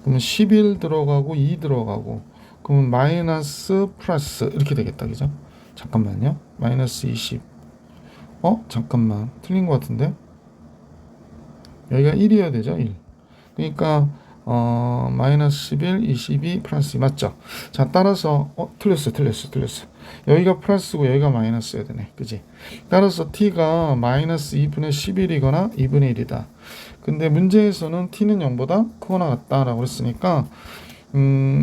Speaker 1: 그러면 11 들어가고 2 들어가고 그러면 마이너스 플러스 이렇게 되겠다. 그죠? 잠깐만요. 마이너스 20 잠깐만 틀린 것 같은데 여기가 1이어야 되죠. 1 그러니까 마이너스 11, 22 플러스 2 맞죠? 자 따라서 틀렸어. 여기가 플러스고 여기가 마이너스여야 되네. 그지? 따라서 t가 마이너스 2분의 11이거나 2분의 1이다. 근데 문제에서는 t는 0보다 크거나 같다라고 했으니까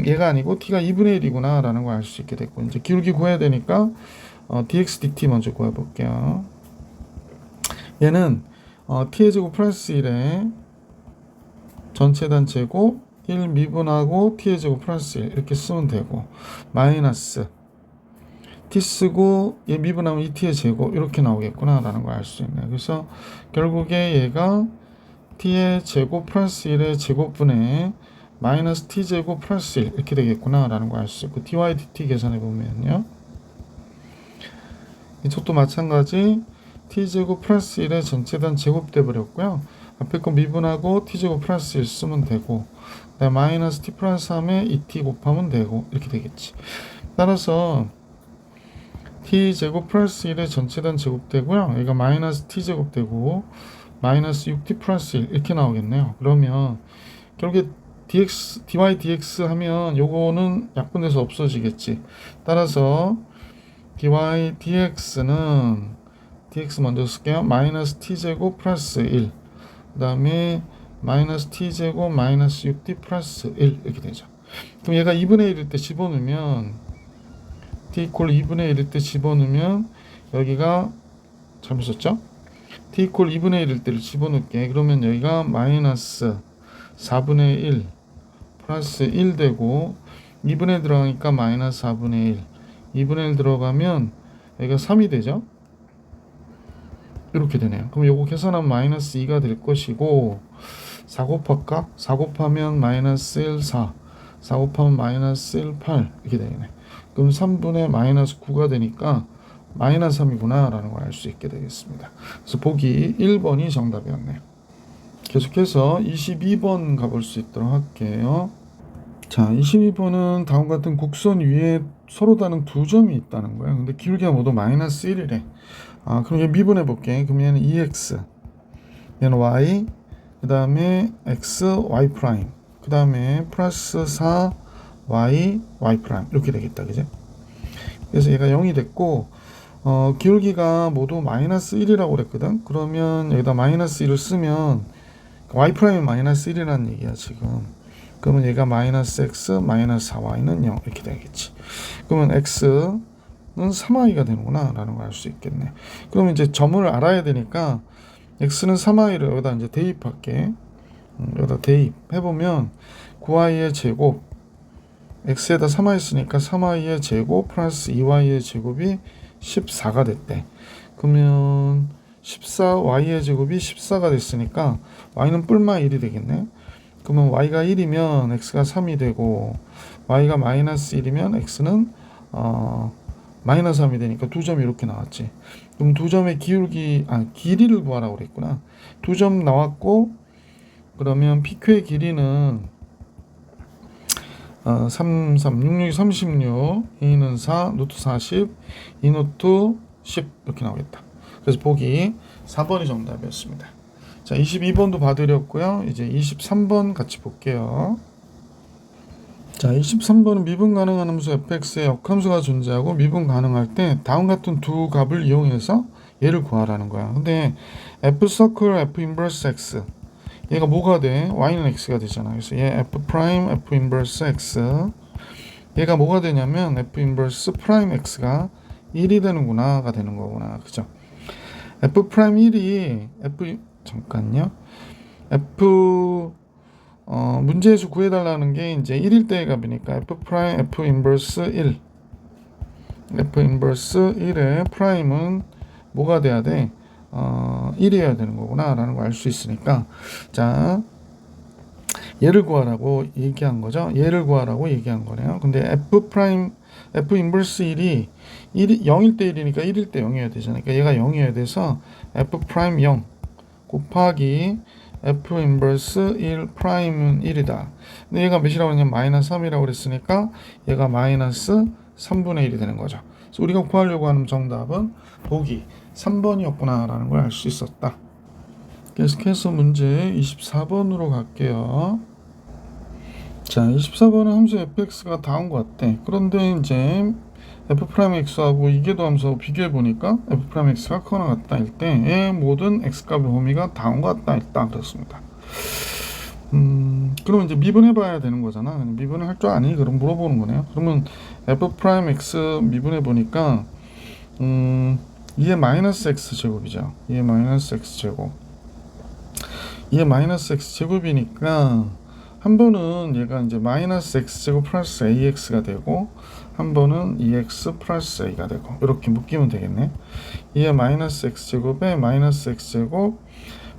Speaker 1: 얘가 아니고 t가 2분의 1이구나 라는 걸 알 수 있게 됐고 이제 기울기 구해야 되니까 dx dt 먼저 구해 볼게요. 얘는 t의 제곱 플러스 1에 전체단 제곱 1 미분하고 t의 제곱 플러스 1 이렇게 쓰면 되고 마이너스 t 쓰고 얘 미분하면 2t의 제곱 이렇게 나오겠구나 라는 걸 알 수 있네요. 그래서 결국에 얘가 t의 제곱 플러스 1의 제곱분의 마이너스 t 제곱 플러스 1 이렇게 되겠구나 라는 걸 알 수 있고 dy dt 계산해 보면요 이쪽도 마찬가지 t 제곱 플러스 1의 전체단 제곱 돼 버렸고요. 앞에 거 미분하고 t제곱 플러스 1 쓰면 되고 마이너스 t 플러스 3에 2t 곱하면 되고 이렇게 되겠지. 따라서 t제곱 플러스 1의 전체단 제곱 되고요. 여기가 마이너스 t제곱 되고 마이너스 6t 플러스 1 이렇게 나오겠네요. 그러면 결국에 dx, dy dx 하면 요거는 약분돼서 없어지겠지. 따라서 dy dx는 dx 먼저 쓸게요. 마이너스 t제곱 플러스 1 그 다음에 마이너스 t제곱 마이너스 6t 플러스 1 이렇게 되죠. 그럼 얘가 2분의 1일 때 집어넣으면 t 이퀄 2분의 1일 때 집어넣으면 여기가 잘못 썼죠? t 이퀄 2분의 1일 때를 집어넣을게. 그러면 여기가 마이너스 4분의 1 플러스 1 되고 2분의 1 들어가니까 마이너스 4분의 1 2분의 1 들어가면 여기가 3이 되죠? 이렇게 되네요. 그럼 요거 계산하면 마이너스 2가 될 것이고 4 곱할까? 4 곱하면 마이너스 1, 4 곱하면 마이너스 1, 8 이렇게 되네. 그럼 3분의 마이너스 9가 되니까 마이너스 3이구나 라는 걸 알 수 있게 되겠습니다. 그래서 보기 1번이 정답이었네요. 계속해서 22번 가볼 수 있도록 할게요. 자, 22번은 다음과 같은 곡선 위에 서로 다른 두 점이 있다는 거예요. 근데 기울기가 모두 마이너스 1이래. 그럼 얘 미분해 볼게. 그럼 얘는 2x, 얘는 y, 그 다음에 x, y 프라임, 그 다음에 플러스 4, y, y 프라임 이렇게 되겠다. 그죠? 그래서 얘가 0이 됐고 기울기가 모두 마이너스 1이라고 그랬거든. 그러면 여기다 마이너스 1을 쓰면 y 프라임이 마이너스 1이라는 얘기야 지금. 그러면 얘가 마이너스 x, 마이너스 4y는 0 이렇게 되겠지. 그러면 x는 3y가 되는구나 라는 걸 알 수 있겠네. 그러면 이제 점을 알아야 되니까 x는 3y를 여기다 이제 대입할게. 여기다 대입해보면 9y의 제곱 x에다 3y 쓰니까 3y의 제곱 플러스 2y의 제곱이 14가 됐대. 그러면 14y의 제곱이 14가 됐으니까 y는 뿔마 1이 되겠네. 그러면 y가 1이면 x가 3이 되고 y가 마이너스 1이면 x는 마이너스 3이 되니까 두 점이 이렇게 나왔지. 그럼 두 점의 길이를 구하라고 그랬구나. 두 점 나왔고, 그러면 PQ의 길이는 3, 3, 6, 6, 36, 2는 4, 루트 40, 2 루트 10 이렇게 나오겠다. 그래서 보기 4번이 정답이었습니다. 자, 22번도 봐드렸고요. 이제 23번 같이 볼게요. 자, 23번은 미분 가능한 함수 fx에 역함수가 존재하고 미분 가능할 때 다음 같은 두 값을 이용해서 얘를 구하라는 거야. 근데 f 서클 f 인버스 x 얘가 뭐가 돼? y는 x가 되잖아. 그래서 얘 f 프라임 f 인버스 x 얘가 뭐가 되냐면 f 인버스 프라임 x가 1이 되는구나가 되는 거구나. 그죠? f 프라임 1이 잠깐요. 문제에서 구해달라는 게 이제 1일 때의 값이니까 f 프라임 f 인버스 1 f 인버스 1의 프라임은 뭐가 돼야 돼? 1이어야 되는 거구나 라는 걸 알 수 있으니까, 자, 얘를 구하라고 얘기한 거죠. 얘를 구하라고 얘기한 거네요. 근데 f 프라임 f 인버스 1이 0일 때 1이니까 1일 때 0이어야 되잖아요. 그러니까 얘가 0이어야 돼서 f 프라임 0 곱하기 f 인버스 1 프라임은 1이다. 근데 얘가 몇이라고 했냐면 마이너스 3이라고 그랬으니까 얘가 마이너스 3분의 1이 되는 거죠. 그래서 우리가 구하려고 하는 정답은 보기 3번이었구나 라는 걸 알 수 있었다. 계속해서 문제 24번으로 갈게요. 자, 24번은 함수 fx가 다음과 같대. 그런데 이제 f'x하고 이계도 함수하고 비교해 보니까 f'x가 크거나 같다 일 때의 모든 x값의 범위가 다음과 같다 있다 그렇습니다. 그러면 이제 미분해 봐야 되는 거잖아. 미분을 할 줄 아니? 그럼 물어보는 거네요. 그러면 f'x 미분해 보니까 2의 마이너스 x 제곱이죠. 2의 마이너스 x 제곱. 2의 마이너스 x 제곱이니까 한 번은 얘가 이제 마이너스 x 제곱 플러스 ax가 되고 한 번은 2x 플러스 a가 되고 이렇게 묶이면 되겠네. 2의 마이너스 x 제곱에 마이너스 x 제곱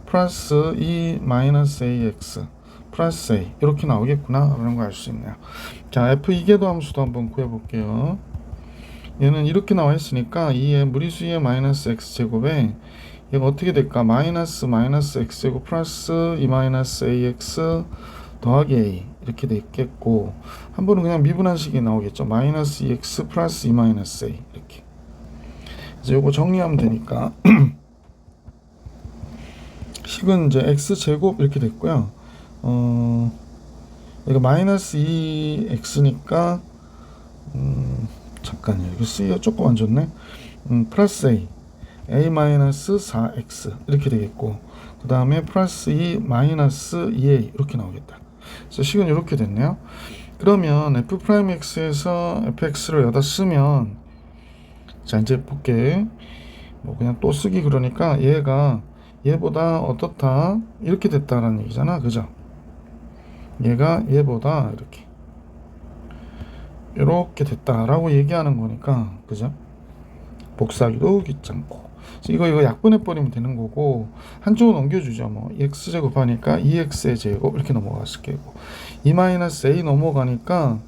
Speaker 1: 플러스 2 마이너스 ax 플러스 a 이렇게 나오겠구나 라는 걸 알 수 있네요. 자, f 이계도 함수도 한번 구해볼게요. 얘는 이렇게 나와 있으니까 2의 무리수 2의 마이너스 x 제곱에 얘가 어떻게 될까? 마이너스 x 제곱 플러스 2 마이너스 ax 더하기 a 이렇게 돼 있겠고, 한 번은 그냥 미분한식이 나오겠죠. 마이너스 2x 플러스 2 마이너스 a 이렇게. 이제 요거 정리하면 되니까 식은 이제 x 제곱 이렇게 됐고요. 이거 마이너스 2x니까 잠깐요. 이거 C가 조금 안 좋네. 플러스 a 마이너스 4x 이렇게 되겠고, 그 다음에 플러스 2 마이너스 2a 이렇게 나오겠다. 그래서 식은 이렇게 됐네요. 그러면 f 프라임 x에서 fx를 여기다 쓰면, 자 이제 볼게. 뭐 그냥 또 쓰기 그러니까 얘가 얘보다 어떻다 이렇게 됐다라는 얘기잖아. 그죠? 얘가 얘보다 이렇게 됐다라고 얘기하는 거니까, 그죠? 복사하기도 귀찮고. 이거 약분해 버리면 되는 거고, 한쪽으로 넘겨주죠. 뭐 x제곱 하니까 2x의 제곱 이렇게 넘어갔을 거고, 2-a 넘어가니까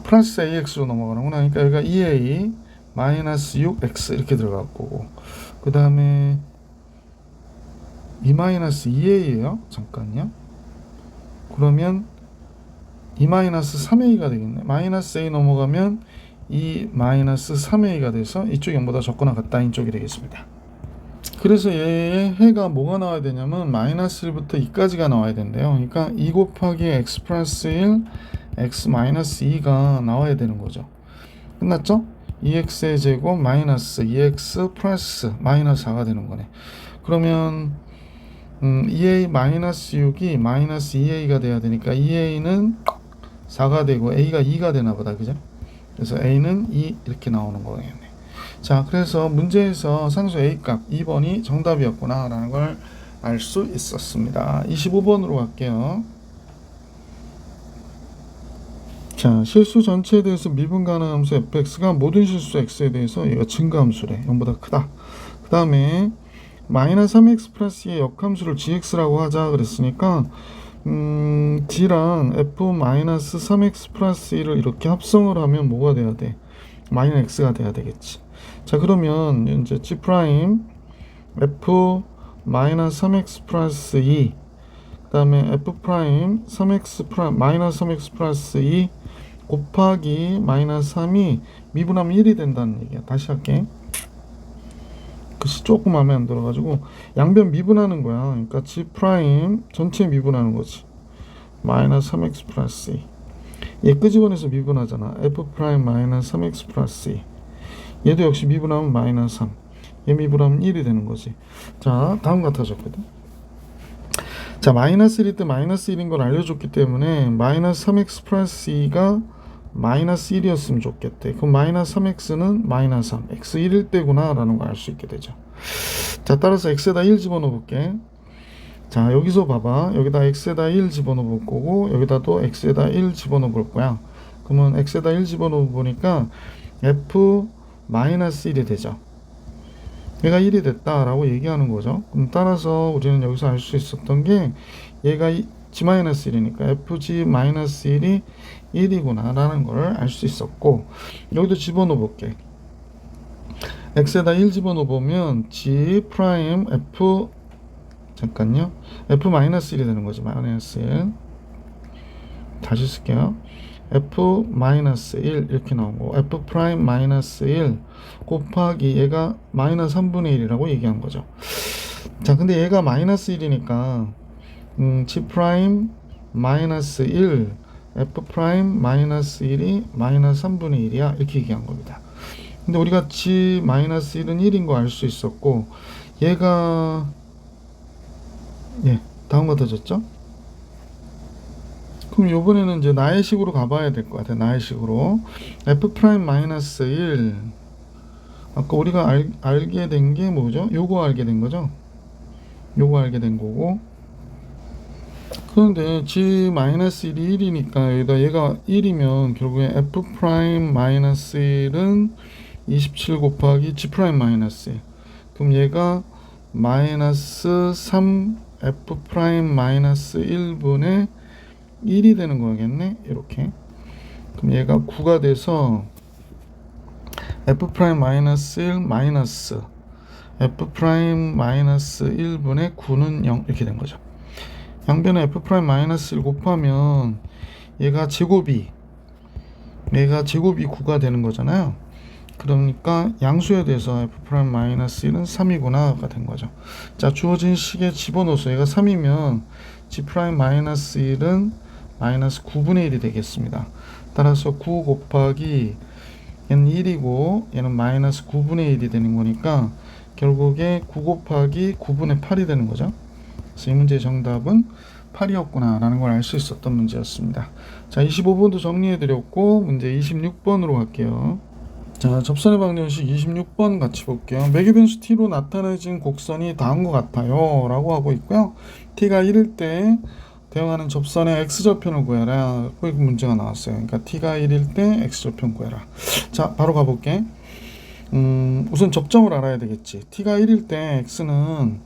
Speaker 1: 플러스 ax로 넘어가는구나. 그러니까 여기가 2a 마이너스 6x 이렇게 들어갈 거고, 그 다음에 2-2a예요. 잠깐요. 그러면 2-3a가 되겠네. 마이너스 a 넘어가면 2-3a가 돼서 이쪽 0보다 적거나 같다인 쪽이 되겠습니다. 그래서 얘의 해가 뭐가 나와야 되냐면 마이너스 1부터 2까지가 나와야 된대요. 그러니까 2 곱하기 x 플러스 1 x 마이너스 2가 나와야 되는 거죠. 끝났죠? 2x의 제곱 마이너스 2x 플러스 마이너스 4가 되는 거네. 그러면 2a 마이너스 6이 마이너스 2a가 돼야 되니까 2a는 4가 되고 a가 2가 되나 보다. 그죠? 그래서 a는 2 이렇게 나오는 거겠네. 자, 그래서 문제에서 상수 a 값 2번이 정답이었구나 라는 걸 알 수 있었습니다. 25번으로 갈게요. 자, 실수 전체에 대해서 미분 가능한 함수 fx가 모든 실수 x에 대해서 얘가 증가함수래. 0보다 크다. 그 다음에 마이너스 3x 플러스 2의 역함수를 gx라고 하자 그랬으니까 g랑 f-3x 플러스 1을 이렇게 합성을 하면 뭐가 돼야 돼? 마이너스 x가 돼야 되겠지. 자, 그러면 이제 g 프라임 f-3x 플러스 2, 그 다음에 f 프라임 3x 프라임 마이너스 3x 플러스 2 곱하기 마이너스 3이 미분하면 1이 된다는 얘기야. 다시 할게. 글씨 조금 마음에 안 들어가지고 양변 미분하는 거야. 그러니까 g 프라임 전체 미분하는 거지. 마이너스 3x 플러스 2. 얘 끄집어내서 미분하잖아. f 프라임 마이너스 3x 플러스 2. 얘도 역시 미분하면 마이너스 3. 얘 미분하면 1이 되는 거지. 자, 다음 같아졌거든. 자, 마이너스 1일 때 마이너스 1인 걸 알려줬기 때문에 마이너스 3x 플러스 2가 마이너스 1이었으면 좋겠대. 그럼 마이너스 3x는 마이너스 3, x 1일 때구나 라는 걸 알 수 있게 되죠. 자, 따라서 x에다 1 집어넣어 볼게. 자, 여기서 봐봐. 여기다 x에다 1 집어넣어 볼 거고 여기다도 x에다 1 집어넣어 볼 거야. 그러면 x에다 1 집어넣어 보니까 f 마이너스 1이 되죠. 얘가 1이 됐다라고 얘기하는 거죠. 그럼 따라서 우리는 여기서 알 수 있었던 게 얘가 g-1이니까 fg-1이 1이구나 라는 걸 알 수 있었고, 여기도 집어넣어 볼게. x에다 1 집어넣어 보면 g 프라임 f 잠깐요 f-1이 되는 거지. 마이너스 1 다시 쓸게요. f-1 이렇게 나오고 f 프라임 마이너스 1 곱하기 얘가 마이너스 3분의 1이라고 얘기한 거죠. 자, 근데 얘가 마이너스 1이니까 g 프라임 마이너스 1 f 프라임 마이너스 1이 마이너스 3분의 1이야 이렇게 얘기한 겁니다. 근데 우리가 g 마이너스 1은 1인 거 알 수 있었고 얘가 다음 거 더졌죠? 그럼 요번에는 이제 나의 식으로 가봐야 될 것 같아. 나의 식으로 f 프라임 마이너스 1 아까 우리가 알게 된 게 뭐죠? 요거 알게 된 거죠? 요거 알게 된 거고, 그런데 g 마이너스 1이 1이니까 여기다 얘가 1이면 결국에 f 프라임 마이너스 1은 27 곱하기 g 프라임 마이너스 1. 그럼 얘가 마이너스 3 f 프라임 마이너스 1분의 1이 되는 거겠네. 이렇게. 그럼 얘가 9가 돼서 f 프라임 마이너스 1 마이너스 f 프라임 마이너스 1분의 9는 0 이렇게 된 거죠. 양변에 f 프라임 마이너스 1 곱하면 얘가 제곱이 9가 되는 거잖아요. 그러니까 양수에 대해서 f 프라임 마이너스 1은 3이구나가 된 거죠. 자, 주어진 식에 집어넣어서 얘가 3이면 g 프라임 마이너스 1은 마이너스 9분의 1이 되겠습니다. 따라서 9 곱하기 얘는 1이고 얘는 마이너스 9분의 1이 되는 거니까 결국에 9 곱하기 9분의 8이 되는 거죠. 그래서 이 문제의 정답은 8이었구나 라는 걸 알 수 있었던 문제였습니다. 자, 25번도 정리해 드렸고 문제 26번으로 갈게요. 자, 접선의 방정식 26번 같이 볼게요. 매개 변수 t로 나타내진 곡선이 다음과 같아요 라고 하고 있고요. t가 1일 때 대응하는 접선의 x절편을 구해라. 그 문제가 나왔어요. 그러니까 t가 1일 때 x절편 구해라. 자, 바로 가볼게. 우선 접점을 알아야 되겠지. t가 1일 때 x는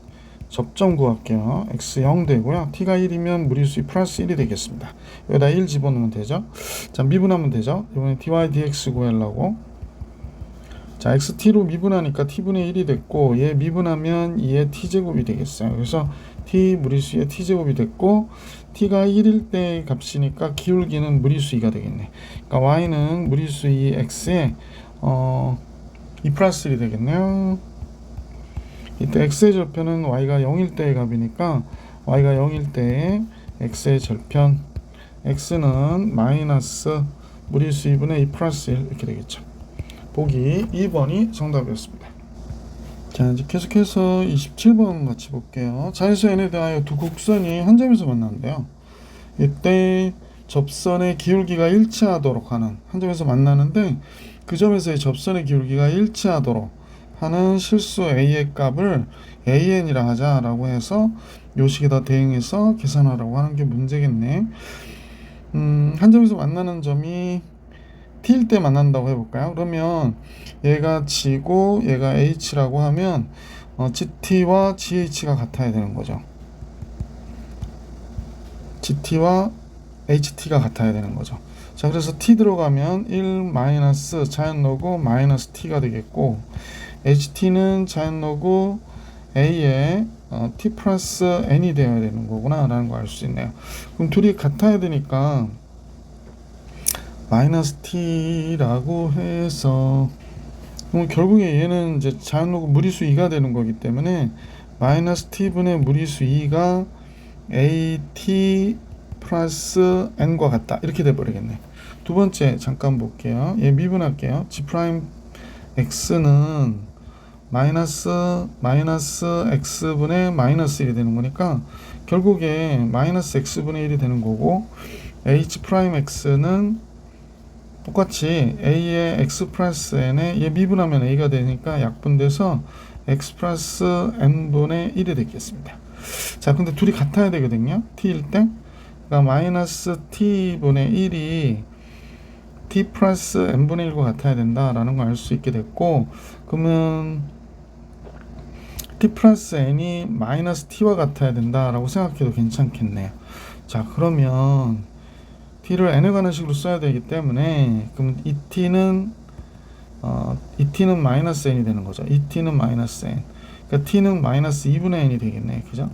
Speaker 1: 접점 구할게요. x 0 되고요. t가 1이면 무리수 플러스 1이 되겠습니다. 여기다 1 집어넣으면 되죠. 자, 미분하면 되죠. 이번에 dy dx 구하려고. 자, xt로 미분하니까 t분의 1이 됐고 얘 미분하면 2의 t제곱이 되겠어요. 그래서 t 무리수의 t제곱이 됐고 t가 1일 때 값이니까 기울기는 무리수 2가 되겠네. 그러니까 y는 무리수 2 x에 2 플러스 1이 되겠네요. 이때 x의 절편은 y가 0일 때의 값이니까 y가 0일 때의 x의 절편 x는 마이너스 무리수 2분의 2 플러스 1 이렇게 되겠죠. 보기 2번이 정답이었습니다. 자, 이제 계속해서 27번 같이 볼게요. 자에서 n에 대하여 두 곡선이 한 점에서 만나는데요. 이때 접선의 기울기가 일치하도록 하는 한 점에서 만나는데 그 점에서의 접선의 기울기가 일치하도록 하는 실수 a의 값을 an이라 하자라고 해서 요식에다 대응해서 계산하라고 하는 게 문제겠네. 한 점에서 만나는 점이 t일 때 만난다고 해볼까요? 그러면 얘가 g고 얘가 h라고 하면 gt와gh가 같아야 되는 거죠. GT와 HT가 같아야 되는 거죠. 자, 그래서 T 들어가면 1 마이너스 자연 로그 마이너스 T가 되겠고, HT는 자연 로그 A에 T 플러스 N이 되어야 되는 거구나 라는 거 알 수 있네요. 그럼 둘이 같아야 되니까 마이너스 T라고 해서, 그럼 결국에 얘는 이제 자연 로그 무리수 2가 되는 거기 때문에 마이너스 T분의 무리수 2가 AT 플러스 N과 같다 이렇게 돼버리겠네. 두 번째 잠깐 볼게요. 얘 미분할게요. G 프라임 X는 마이너스 X분의 마이너스 1이 되는 거니까 결국에 마이너스 X분의 1이 되는 거고, H 프라임 X는 똑같이 A의 X 플러스 N에 얘 미분하면 A가 되니까 약분돼서 X 플러스 N분의 1이 되겠습니다. 자, 근데 둘이 같아야 되거든요. T일 때. 그러니까 마이너스 T분의 1이 T 플러스 N분의 1과 같아야 된다라는 걸 알 수 있게 됐고, 그러면 T 플러스 N이 마이너스 T와 같아야 된다라고 생각해도 괜찮겠네요. 자, 그러면 T를 N에 관한 식으로 써야 되기 때문에, 그럼 이 T는 마이너스 N이 되는 거죠. 이 T는 마이너스 N. 그러니까 T는 마이너스 2분의 N이 되겠네. 그죠?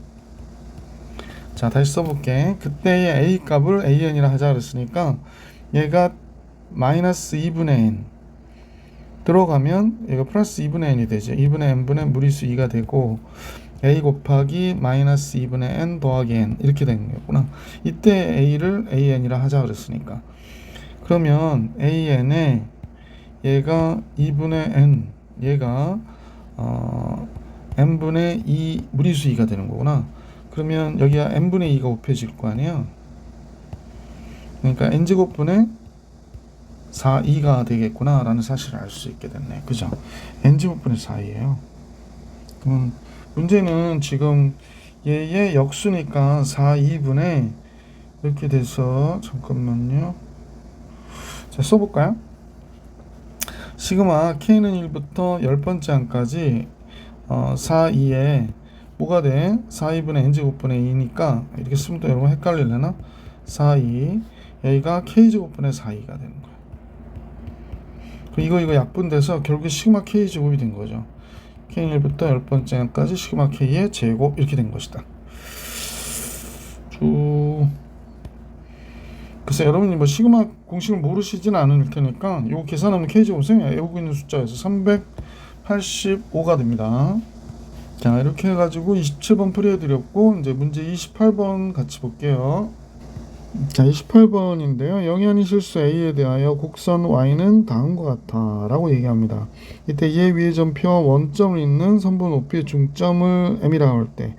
Speaker 1: 자, 다시 써볼게. 그때의 A 값을 AN이라 하자 그랬으니까 얘가 마이너스 2분의 N 들어가면 얘가 플러스 2분의 N이 되죠. 2분의 N분의 무리수 2가 되고, A 곱하기 마이너스 2분의 N 더하기 N 이렇게 되는 거구나. 이때 A를 AN이라 하자 그랬으니까, 그러면 AN에 얘가 2분의 N, 얘가 N분의 2 무리수 2가 되는 거구나. 그러면 여기가 N분의 2가 곱해질 거 아니에요. 그러니까 N제곱분의 4,2가 되겠구나 라는 사실을 알 수 있게 됐네. 그죠? N제곱분의 4,2예요. 그러면 문제는 지금 얘의 역수니까 4,2분의 이렇게 돼서, 잠깐만요. 자, 써볼까요? 시그마 K는 1부터 10번째 항까지 4,2에 뭐가 돼? 4,2분의 N제곱분의 2니까 이렇게 쓰면 또 여러분 헷갈리려나? 4,2 여기가 K제곱분의 4,2가 되는 거야. 이거 약분돼서 결국에 시그마 K 제곱이 된 거죠. K는 1부터 10번째까지 시그마 K의 제곱 이렇게 된 것이다. 글쎄 여러분이 뭐 시그마 공식을 모르시지는 않을 테니까 이거 계산하면 K 제곱은 외우고 있는 숫자에서 385가 됩니다. 자, 이렇게 해가지고 27번 풀이해드렸고, 이제 문제 28번 같이 볼게요. 자, 28번인데요. 영현이 실수 A에 대하여 곡선 Y는 다음과 같아 라고 얘기합니다. 이때 얘 위의 점표와 원점을 잇는 선분 OP의 중점을 M이라고 할 때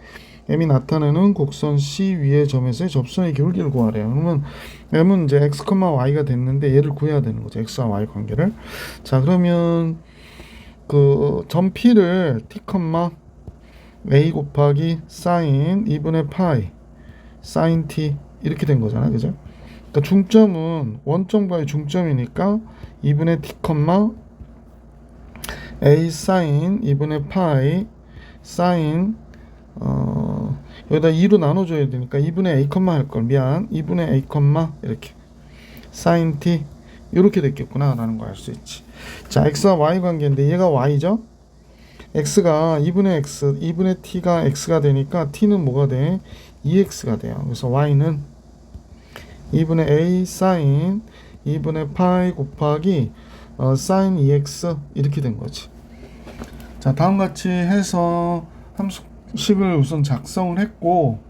Speaker 1: M이 나타내는 곡선 C 위의 점에서의 접선의 기울기를 구하래요. 그러면 M은 이제 X, Y가 됐는데 얘를 구해야 되는 거죠. X와 Y 관계를. 자, 그러면 그 점 P를 T, A 곱하기 사인 2분의 파이 사인 T 이렇게 된 거잖아. 그죠? 그러니까 중점은 원점과의 중점이니까 2분의 T, A 사인 2분의 파이 사인 여기다 2로 나눠줘야 되니까 2분의 A, 할걸. 미안. 2분의 A, 이렇게 사인 T 이렇게 됐겠구나 라는 거 알 수 있지. 자, X와 Y 관계인데 얘가 Y죠? X가 2분의 X, 2분의 T가 X가 되니까 T는 뭐가 돼? 2X가 돼요. 그래서 Y는 2분의 A 사인 2분의 파이 곱하기 사인 2X 이렇게 된 거지. 자, 다음같이 해서 함수식을 우선 작성을 했고,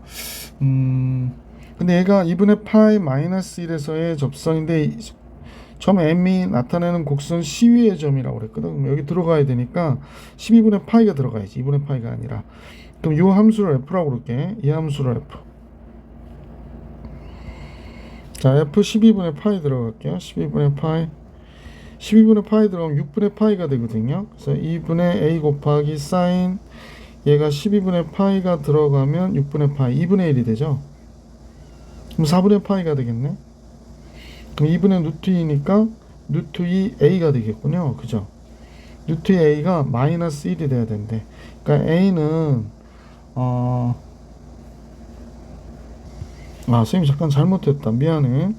Speaker 1: 근데 얘가 2분의 파이 마이너스 1에서의 접선인데 점 M이 나타내는 곡선 C 위의 점이라고 그랬거든. 그럼 여기 들어가야 되니까 12분의 파이가 들어가야지. 2분의 파이가 아니라. 그럼 이 함수를 F라고 그럴게. 이 함수를 F. 자, F 12분의 파이 들어갈게요. 12분의 파이. 12분의 파이 들어가면 6분의 파이가 되거든요. 그래서 2분의 A 곱하기 사인 얘가 12분의 파이가 들어가면 6분의 파이 2분의 1이 되죠. 그럼 4분의 파이가 되겠네. 그럼 2분의 루트 2니까 루트 2 A가 되겠군요. 그죠? 루트 2 A가 마이너스 1이 돼야 된대. 그러니까 A는 아, 선생님 잠깐 잘못했다. 미안해.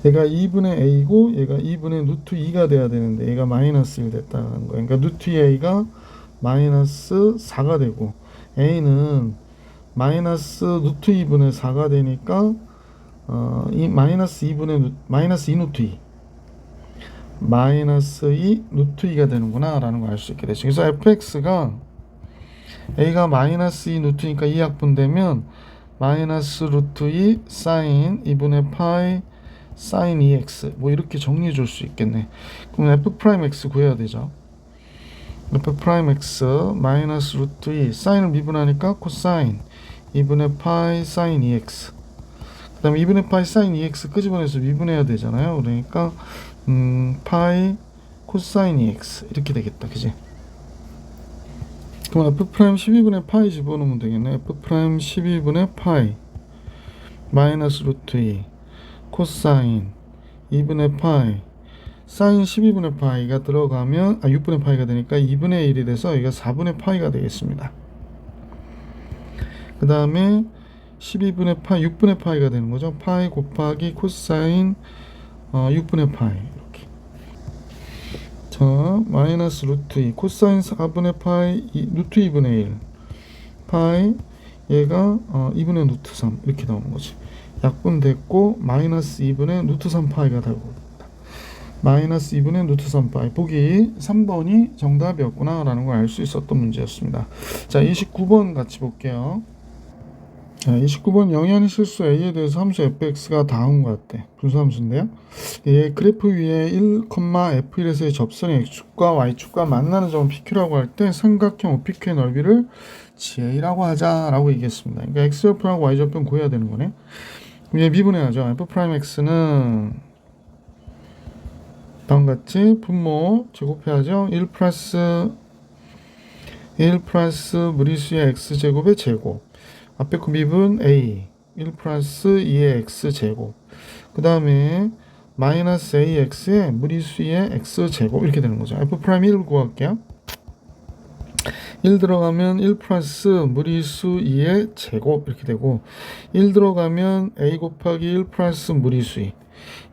Speaker 1: 얘가 2분의 a고 얘가 2분의 루트 2가 돼야 되는데 얘가 마이너스 1 됐다는 거야. 그러니까 루트 2a가 마이너스 4가 되고 a는 마이너스 루트 2분의 4가 되니까 이 마이너스 2분의 마이너스 2 루트 2 마이너스 2 루트 2가 되는구나 라는 걸 알 수 있게 되죠. 그래서 fx가 a가 마이너스 2 루트니까 2약분 되면 마이너스 루트 2 사인 2분의 파이 사인 2x 뭐 이렇게 정리해 줄 수 있겠네. 그럼 f 프라임 x 구해야 되죠. f 프라임 x 마이너스 루트 2 사인을 미분하니까 코사인 2분의 파이 사인 2x 그 다음에 2분의 파이 사인 2x 끄집어내서 미분해야 되잖아요. 그러니까 파이 코사인 2x 이렇게 되겠다. 그지? 그럼 f 프라임 12분의 파이 집어넣으면 되겠네. f 프라임 12분의 파이 마이너스 루트 2 코사인 2분의 파이 사인 12분의 파이가 들어가면 6분의 파이가 되니까 2분의 1이 돼서 여기가 4분의 파이가 되겠습니다. 그 다음에 12분의 파이 6분의 파이가 되는 거죠. 파이 곱하기 코사인 6분의 파이 이렇게. 자, 마이너스 루트 2 코사인 4분의 파이 루트 2분의 1 파이 얘가 2분의 루트 3 이렇게 나오는 거지. 약분됐고 마이너스 2분의 루트 3파이가 되고 마이너스 2분의 루트 3파이 보기 3번이 정답이었구나 라는 걸 알 수 있었던 문제였습니다. 자, 29번 같이 볼게요. 자, 29번 영현이 실수 a에 대해서 함수 fx가 다음과 같대. 분수함수인데요. 예, 그래프 위에 1, f1에서의 접선이 x축과 y축과 만나는 점을 pq라고 할 때 삼각형 OPQ의 넓이를 GA라고 하자라고 얘기했습니다. 그러니까 x절편하고 y절편 구해야 되는 거네. 그럼 얘 미분해야죠. f'x는 다음같이 분모 제곱해야죠. 1 플러스 무리수의 x제곱의 제곱 앞에 그 미분 a 1 플러스 2의 x제곱 그 다음에 마이너스 ax의 무리수의 x제곱 이렇게 되는 거죠. f'1 구할게요. 1 들어가면 1 플러스 무리수 2의 제곱 이렇게 되고 1 들어가면 a 곱하기 1 플러스 무리수 2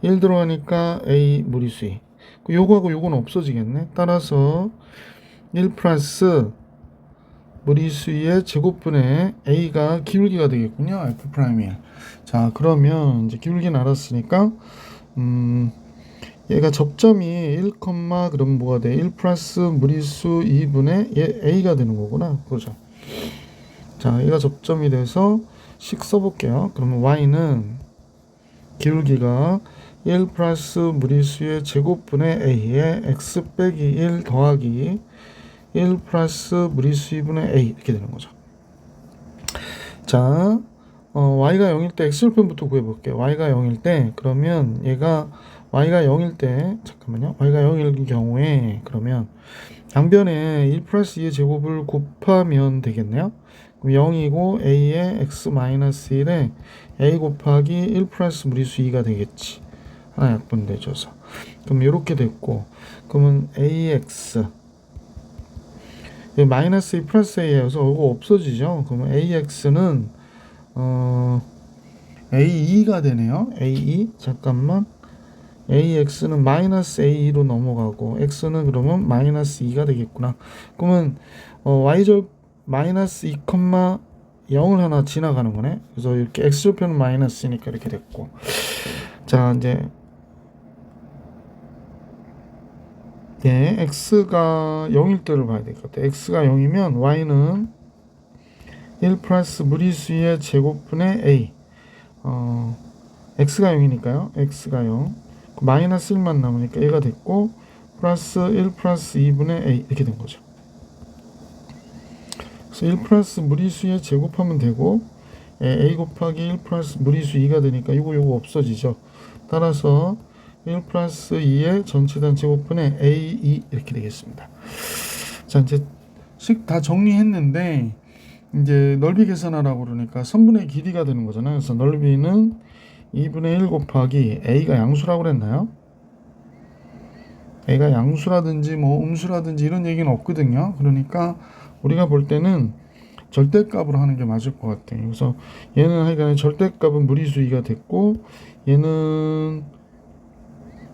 Speaker 1: 1 들어가니까 a 무리수 2 요거하고 요거는 없어지겠네. 따라서 1 플러스 무리수 2의 제곱분의 a가 기울기가 되겠군요. f'1. 자, 그러면 이제 기울기는 알았으니까 얘가 접점이 1, 그럼 뭐가 돼? 1 플러스 무리수 2분의 a가 되는 거구나. 그죠? 자, 얘가 접점이 돼서 식 써볼게요. 그러면 y는 기울기가 1 플러스 무리수의 제곱분의 a에 x 빼기 1 더하기 1 플러스 무리수 2분의 a 이렇게 되는 거죠. 자, y가 0일 때 x절편부터 구해볼게요. y가 0일 때 그러면 얘가 y가 0일 때 잠깐만요. y가 0일 경우에 그러면 양변에 1 플러스 2의 제곱을 곱하면 되겠네요. 그럼 0이고 a에 x 마이너스 1에 a 곱하기 1 플러스 무리수 2가 되겠지. 하나 약분되줘서. 그럼 이렇게 됐고 그러면 ax 마이너스 2 플러스 a여서 이거 없어지죠. 그러면 ax는 a2가 되네요. a2 잠깐만 ax는 마이너스 a2로 넘어가고 x는 그러면 마이너스 2가 되겠구나. 그러면 y절 마이너스 2, 0을 하나 지나가는 거네. 그래서 이렇게 x절편은 마이너스니까 이렇게 됐고 자 이제 네, x가 0일 때를 봐야 될 것 같아요. x가 0이면 y는 1 플러스 무리수의 제곱분의 a x가 0이니까요. x가 0 마이너스 1만 남으니까 얘가 됐고 플러스 1 플러스 2분의 a 이렇게 된 거죠. 그래서 1 플러스 무리수의 제곱하면 되고 a 곱하기 1 플러스 무리수 2가 되니까 요거 없어지죠. 따라서 1 플러스 2의 전체단 제곱분의 a2 이렇게 되겠습니다. 자, 이제 식 다 정리했는데 이제 넓이 계산하라고 그러니까 선분의 길이가 되는 거잖아요. 그래서 넓이는 2분의 1 곱하기 a가 양수라고 그랬나요? a가 양수라든지 뭐 음수라든지 이런 얘기는 없거든요. 그러니까 우리가 볼 때는 절대값으로 하는 게 맞을 것 같아요. 그래서 얘는 하여간 절대값은 무리수 2가 됐고 얘는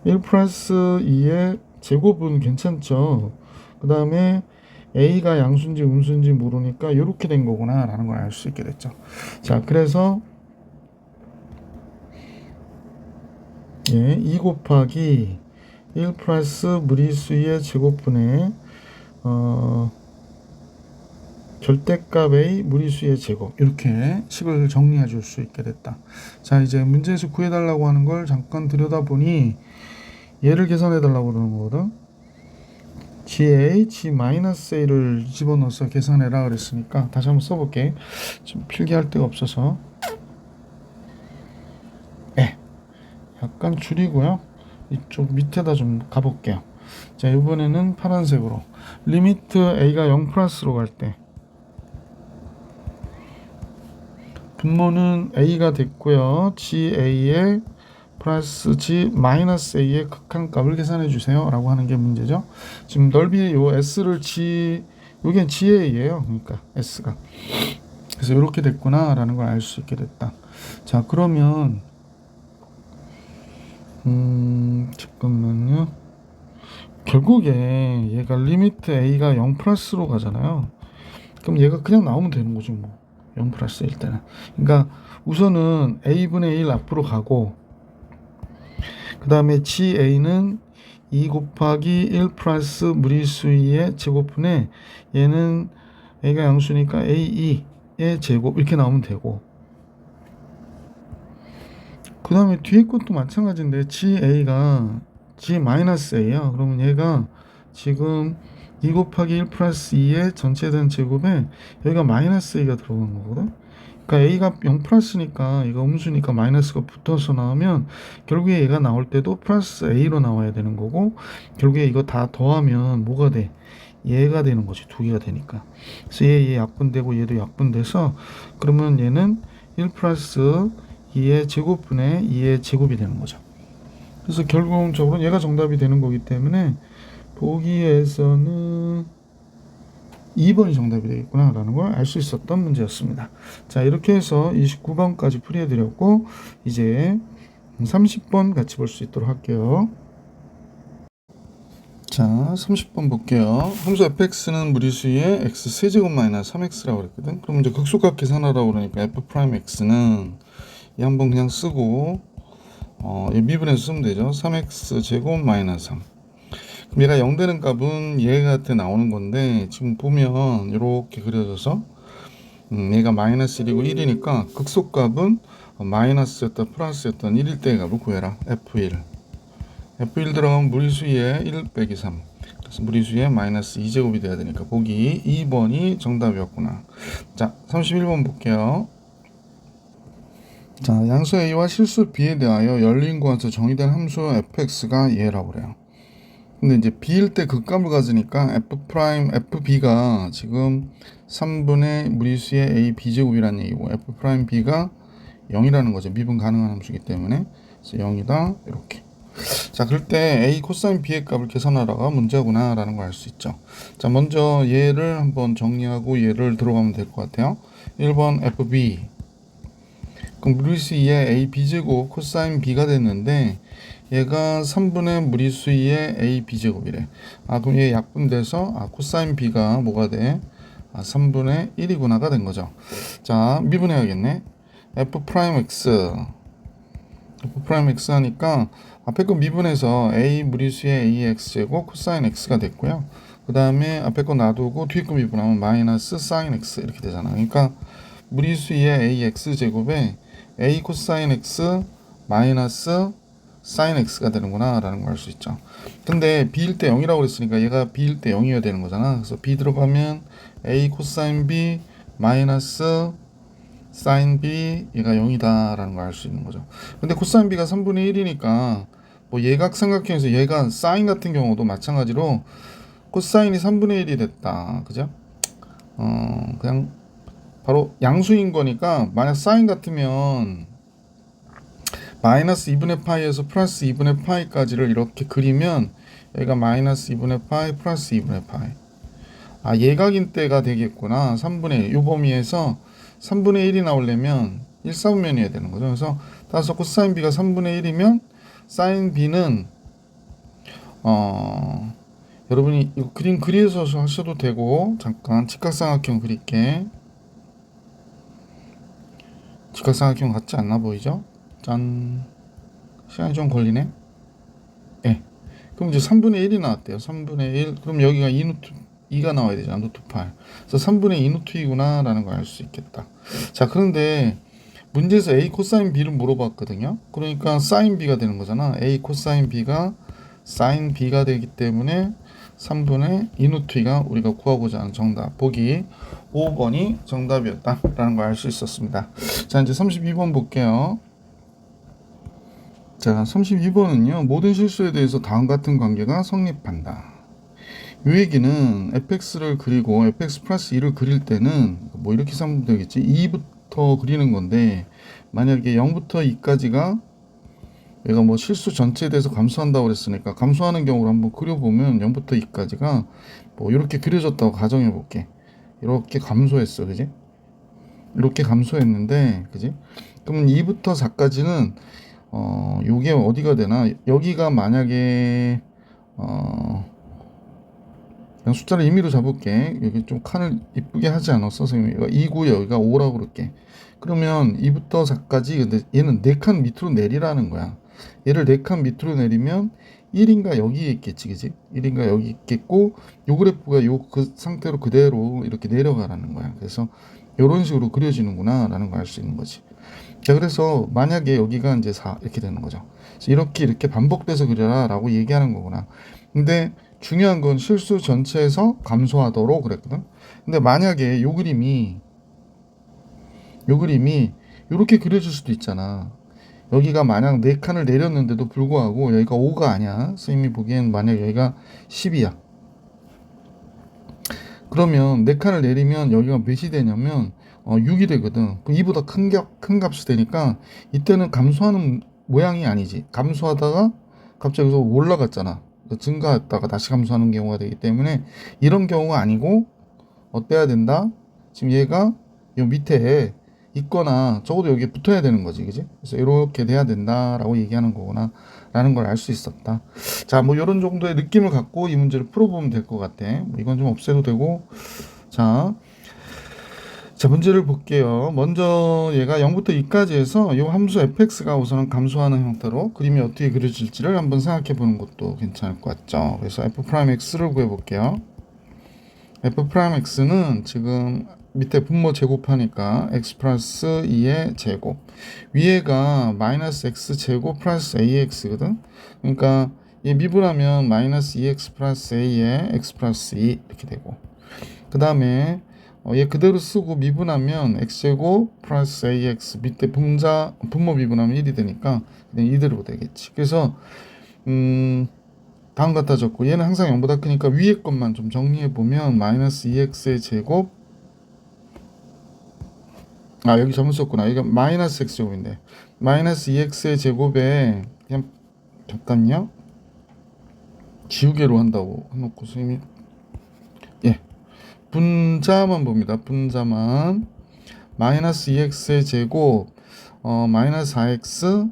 Speaker 1: 1 플러스 2의 제곱은 괜찮죠. 그 다음에 a가 양수인지 음수인지 모르니까 이렇게 된 거구나 라는 걸 알 수 있게 됐죠. 자, 그래서 2 곱하기 1 플러스 무리수의 제곱분의 절대값 a 무리수의 제곱, 이렇게 식을 정리해 줄 수 있게 됐다. 자, 이제 문제에서 구해달라고 하는 걸 잠깐 들여다보니 얘를 계산해 달라고 그러는 거거든. G-A를 집어넣어서 계산해라 그랬으니까 다시 한번 써볼게. 좀 필기할 데가 없어서 약간 줄이고요. 이쪽 밑에다 좀 가볼게요. 자, 이번에는 파란색으로 리미트 A가 0 플러스로 갈 때 분모는 A가 됐고요. GA의 플러스 G 마이너스 A의 극한값을 계산해 주세요 라고 하는 게 문제죠. 지금 넓이의 요 S를 요게 GA예요. 그러니까 S가. 그래서 이렇게 됐구나 라는 걸 알 수 있게 됐다. 자, 그러면 잠깐만요. 결국에 얘가 리미트 A가 0 플러스로 가잖아요. 그럼 얘가 그냥 나오면 되는 거죠, 뭐. 0 플러스일 때는. 그러니까 우선은 A분의 1 앞으로 가고 그 다음에 GA는 2 곱하기 1 플러스 무리수 2의 제곱분에 얘는 A가 양수니까 A2의 제곱 이렇게 나오면 되고 그 다음에 뒤에 것도 마찬가지인데 GA가 G-A야. 그러면 얘가 지금 2 곱하기 1 플러스 2의 전체된 제곱에 여기가 마이너스 A가 들어간 거거든. 그러니까 A가 0 플러스니까 이거 음수니까 마이너스가 붙어서 나오면 결국에 얘가 나올 때도 플러스 A로 나와야 되는 거고 결국에 이거 다 더하면 뭐가 돼? 얘가 되는 거지. 두 개가 되니까. 그래서 얘 약분되고 얘도 약분돼서 그러면 얘는 1 플러스 2의 제곱분의 2의 제곱이 되는 거죠. 그래서 결국적으로 얘가 정답이 되는 거기 때문에 보기에서는 2번이 정답이 되겠구나 라는 걸 알 수 있었던 문제였습니다. 자, 이렇게 해서 29번까지 풀이해드렸고 이제 30번 같이 볼 수 있도록 할게요. 자, 30번 볼게요. 함수 fx는 무리수의 x 세제곱 마이너스 3x라고 그랬거든. 그럼 이제 극소값 계산하라고 그러니까 f 프라임 x는 이 한번 그냥 쓰고 이 미분해서 쓰면 되죠. 3x 제곱 마이너스 3. 그럼 얘가 0 되는 값은 얘한테 나오는 건데 지금 보면 이렇게 그려져서 얘가 마이너스 1이고 1이니까 극소값은 마이너스였다 플러스였던 1일 때의 값을 구해라. F1 들어가면 무리수의 1 빼기 3. 그래서 무리수의 마이너스 2제곱이 돼야 되니까 보기 2번이 정답이었구나. 자, 31번 볼게요. 자, 양수 A와 실수 B에 대하여 열린 구간에서 정의된 함수 fx가 얘라고 그래요. 근데 이제 B일 때 극값을 가지니까 FB가 지금 3분의 무리수의 A B제곱이라는 얘기고 F'B가 0이라는 거죠. 미분 가능한 함수이기 때문에. 그래서 0이다. 이렇게. 자, 그럴 때 A 코사인 B의 값을 계산하라가 문제구나 라는 걸 알 수 있죠. 자, 먼저 얘를 한번 정리하고 얘를 들어가면 될 것 같아요. 1번 FB. 그럼 무리수 2의 A B제곱 코사인 B가 됐는데 얘가 3분의 무리수 2의 A B제곱이래. 그럼 얘 약분돼서 코사인 B가 뭐가 돼? 3분의 1이구나가 된 거죠. 자, 미분해야겠네. F 프라임 X 하니까 앞에 거 미분해서 A 무리수의 A X제곱 코사인 X가 됐고요. 그 다음에 앞에 거 놔두고 뒤에 거 미분하면 마이너스 사인 X 이렇게 되잖아. 그러니까 무리수의 A X제곱에 A 코사인 X 마이너스 사인 X가 되는구나 라는 걸 알 수 있죠. 근데 B일 때 0이라고 그랬으니까 얘가 B일 때 0이어야 되는 거잖아. 그래서 B 들어가면 A 코사인 B 마이너스 사인 B 얘가 0이다 라는 걸 알 수 있는 거죠. 근데 코사인 B가 3분의 1이니까 뭐 예각삼각형에서 얘가 사인 같은 경우도 마찬가지로 코사인이 3분의 1이 됐다. 그죠? 그냥 바로 양수인 거니까 만약 사인 같으면 마이너스 2분의 파이에서 플러스 2분의 파이까지를 이렇게 그리면 여기가 마이너스 2분의 파이 플러스 2분의 파이. 예각인 때가 되겠구나. 3분의 1. 요 범위에서 3분의 1이 나오려면 1사분면이어야 되는 거죠. 그래서 따라서 코사인 B가 3분의 1이면 사인 B는 여러분이 이거 그림 그려서 하셔도 되고, 잠깐 직각삼각형 그릴게. 직각삼각형 같지 않나 보이죠? 짠. 시간이 좀 걸리네. 예. 그럼 이제 3분의 1이 나왔대요. 3분의 1. 그럼 여기가 2가 나와야 되잖아. 루트 8. 그래서 3분의 2 루트 2구나 라는 걸 알 수 있겠다. 자, 그런데 문제에서 A 코사인 B를 물어봤거든요. 그러니까 사인 B가 되는 거잖아. A 코사인 B가 사인 B가 되기 때문에 3분의 2 루트 2가 우리가 구하고자 하는 정답. 보기 5번이 정답이었다라는 걸 알 수 있었습니다. 자, 이제 32번 볼게요. 자, 32번은요. 모든 실수에 대해서 다음 같은 관계가 성립한다. 이 얘기는 fx를 그리고 fx 플러스 2를 그릴 때는 뭐 이렇게 쓰면 되겠지. 2부터 그리는 건데, 만약에 0부터 2까지가 얘가 뭐 실수 전체에 대해서 감수한다고 그랬으니까 감수하는 경우로 한번 그려보면 0부터 2까지가 뭐 이렇게 그려졌다고 가정해 볼게. 이렇게 감소했어, 그지? 이렇게 감소했는데, 그지? 그러면 2부터 4까지는 요게 어디가 되나? 여기가 만약에 그냥 숫자를 임의로 잡을게. 여기 좀 칸을 이쁘게 하지 않았어, 선생님이. 여기가 2고 여기가 5라고 그럴게. 그러면 2부터 4까지, 근데 얘는 4칸 밑으로 내리라는 거야. 얘를 4칸 밑으로 내리면 1인가 여기에 있겠지, 그지? 1인가 여기 있겠고, 요 그래프가 그 상태로 그대로 이렇게 내려가라는 거야. 그래서 이런 식으로 그려지는구나 라는 걸 알 수 있는 거지. 자, 그래서 만약에 여기가 이제 4 이렇게 되는 거죠. 이렇게 반복돼서 그려라 라고 얘기하는 거구나. 근데 중요한 건 실수 전체에서 감소하도록 그랬거든. 근데 만약에 요 그림이 이렇게 그려질 수도 있잖아. 여기가 만약 4칸을 내렸는데도 불구하고 여기가 5가 아니야. 선생님이 보기엔 만약 여기가 10이야. 그러면 4칸을 내리면 여기가 몇이 되냐면 6이 되거든. 그럼 이보다 큰 값이 되니까 이때는 감소하는 모양이 아니지. 감소하다가 갑자기 여기서 올라갔잖아. 증가했다가 다시 감소하는 경우가 되기 때문에 이런 경우가 아니고 어때야 된다? 지금 얘가 요 밑에 있거나 적어도 여기에 붙어야 되는 거지, 그지? 그래서 이렇게 돼야 된다라고 얘기하는 거구나 라는 걸 알 수 있었다. 자, 뭐 이런 정도의 느낌을 갖고 이 문제를 풀어보면 될 것 같아. 뭐 이건 좀 없애도 되고. 자, 문제를 볼게요. 먼저 얘가 0부터 2까지 해서 이 함수 fx가 우선은 감소하는 형태로 그림이 어떻게 그려질지를 한번 생각해 보는 것도 괜찮을 것 같죠. 그래서 f'x를 구해 볼게요. f'x는 지금 밑에 분모 제곱하니까 x 플러스 2의 제곱, 위에가 마이너스 x 제곱 플러스 ax거든. 그러니까 얘 미분하면 마이너스 2x 플러스 a의 x 플러스 2 이렇게 되고, 그 다음에 얘 그대로 쓰고 미분하면 x제곱 플러스 ax, 밑에 분모 미분하면 1이 되니까 그냥 이대로 되겠지. 그래서 다음 갖다 줬고, 얘는 항상 0보다 크니까 위에 것만 좀 정리해보면 마이너스 2x의 제곱, 여기 잘못 썼구나. 여기가 마이너스 x제곱인데 마이너스 2x의 제곱에 그냥 잠깐요, 지우개로 한다고 해놓고 선생님이 분자만 봅니다. 분자만 마이너스 2x의 제곱 마이너스 4x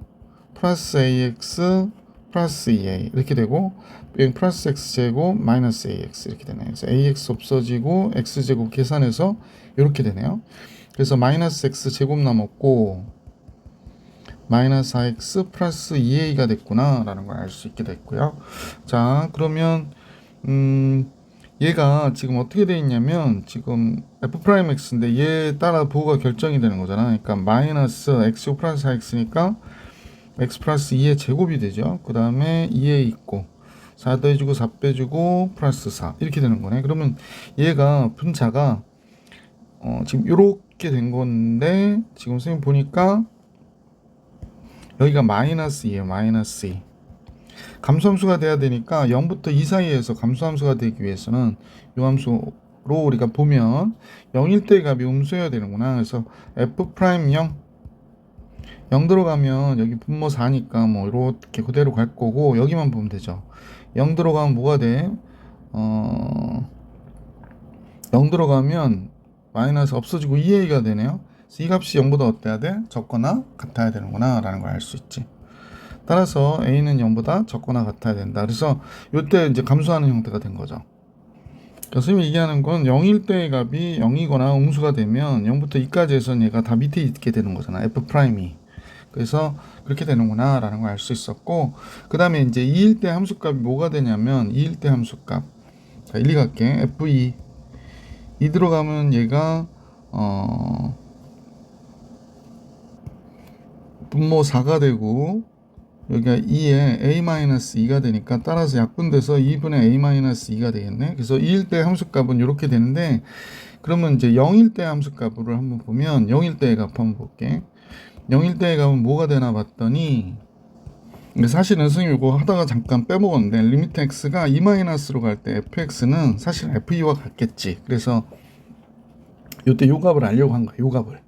Speaker 1: 플러스 ax 플러스 2a 이렇게 되고, 플러스 x제곱 마이너스 ax 이렇게 되네요. 그래서 ax 없어지고 x제곱 계산해서 이렇게 되네요. 그래서 마이너스 x제곱 남았고 마이너스 4x 플러스 2a가 됐구나 라는 걸 알 수 있게 됐고요. 자, 그러면 얘가 지금 어떻게 되어 있냐면 지금 f'x인데 얘에 따라 부호가 결정이 되는 거잖아. 그러니까 마이너스 x 플러스 4x니까 x 플러스 2의 제곱이 되죠. 그 다음에 2a 있고 4 빼주고 4 빼주고 플러스 4 이렇게 되는 거네. 그러면 얘가 분자가 지금 이렇게 된 건데, 지금 선생님 보니까 여기가 마이너스 2에요. 마이너스 2. 감소함수가 돼야 되니까 0부터 2 사이에서 감소함수가 되기 위해서는 이 함수로 우리가 보면 0일 때 값이 음수여야 되는구나. 그래서 f'0 0 들어가면 여기 분모 4니까 뭐 이렇게 그대로 갈 거고, 여기만 보면 되죠. 0 들어가면 뭐가 돼? 0 들어가면 마이너스 없어지고 2a가 되네요. 그래서 이 값이 0보다 어때야 돼? 적거나 같아야 되는구나 라는 걸 알 수 있지. 따라서 a는 0보다 적거나 같아야 된다. 그래서 이때 이제 감소하는 형태가 된 거죠. 선생님이 얘기하는 건 0일 때의 값이 0이거나 음수가 되면 0부터 2까지 해서 얘가 다 밑에 있게 되는 거잖아. f'이. 그래서 그렇게 되는구나 라는 걸 알 수 있었고, 그 다음에 이제 2일 때 함수값이 뭐가 되냐면 2일 때 함수값, 자 1, 2 갈게. f2 2 들어가면 얘가 분모 4가 되고 여기가 2에 a-2가 되니까 따라서 약분돼서 2분의 a-2가 되겠네. 그래서 2일 때 함수값은 이렇게 되는데, 그러면 이제 0일 때 함수값을 한번 보면 0일 때의 값 한번 볼게. 0일 때의 값은 뭐가 되나 봤더니, 사실은 선생님 이거 하다가 잠깐 빼먹었는데 리미트 x가 2-로 갈 때 fx는 사실 f2와 같겠지. 그래서 이때 요 값을 알려고 한 거야. 요 값을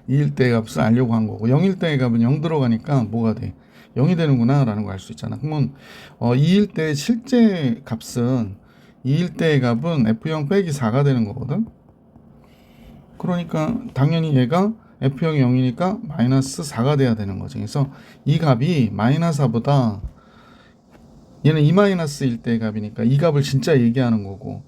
Speaker 1: 2일 때의 값을 알려고 한 거고, 0일 때의 값은 0 들어가니까 뭐가 돼? 0이 되는구나 라는 걸 알 수 있잖아. 그러면 2일 때 실제 값은 2일 때의 값은 f0 빼기 4가 되는 거거든. 그러니까 당연히 얘가 f0이 0이니까 마이너스 4가 돼야 되는 거지. 그래서 이 값이 마이너스 4보다, 얘는 2-1 때의 값이니까 이 값을 진짜 얘기하는 거고,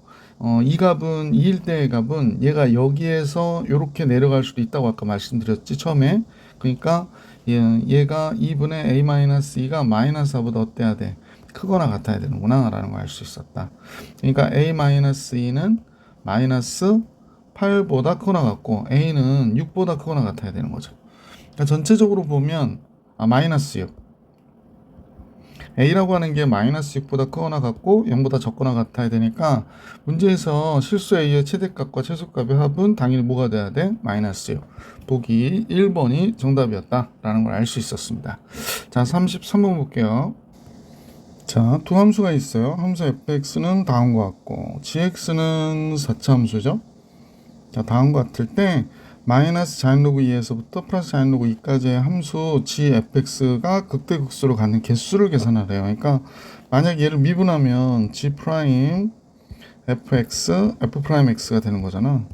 Speaker 1: 이 값은 2일 때의 값은 얘가 여기에서 이렇게 내려갈 수도 있다고 아까 말씀드렸지 처음에. 그러니까 얘가 2분의 a-2가 마이너스 4보다 어때야 돼? 크거나 같아야 되는구나 라는 걸 알 수 있었다. 그러니까 a-2는 마이너스 8보다 크거나 같고 a는 6보다 크거나 같아야 되는 거죠. 그러니까 전체적으로 보면 마이너스 6, a라고 하는 게 마이너스 6보다 크거나 같고 0보다 적거나 같아야 되니까 문제에서 실수 a의 최대값과 최소값의 합은 당연히 뭐가 돼야 돼? 마이너스 6. 보기 1번이 정답이었다 라는 걸 알 수 있었습니다. 자, 33번 볼게요. 자, 두 함수가 있어요. 함수 fx는 다음과 같고 gx는 4차 함수죠. 자, 다음과 같을 때 마이너스 자연로그 2에서부터 플러스 자연로그 2까지의 함수 gfx가 극대극소로 가는 개수를 계산하래요. 그러니까 만약 얘를 미분하면 g 프라임 fx, f 프라임 x가 되는 거잖아.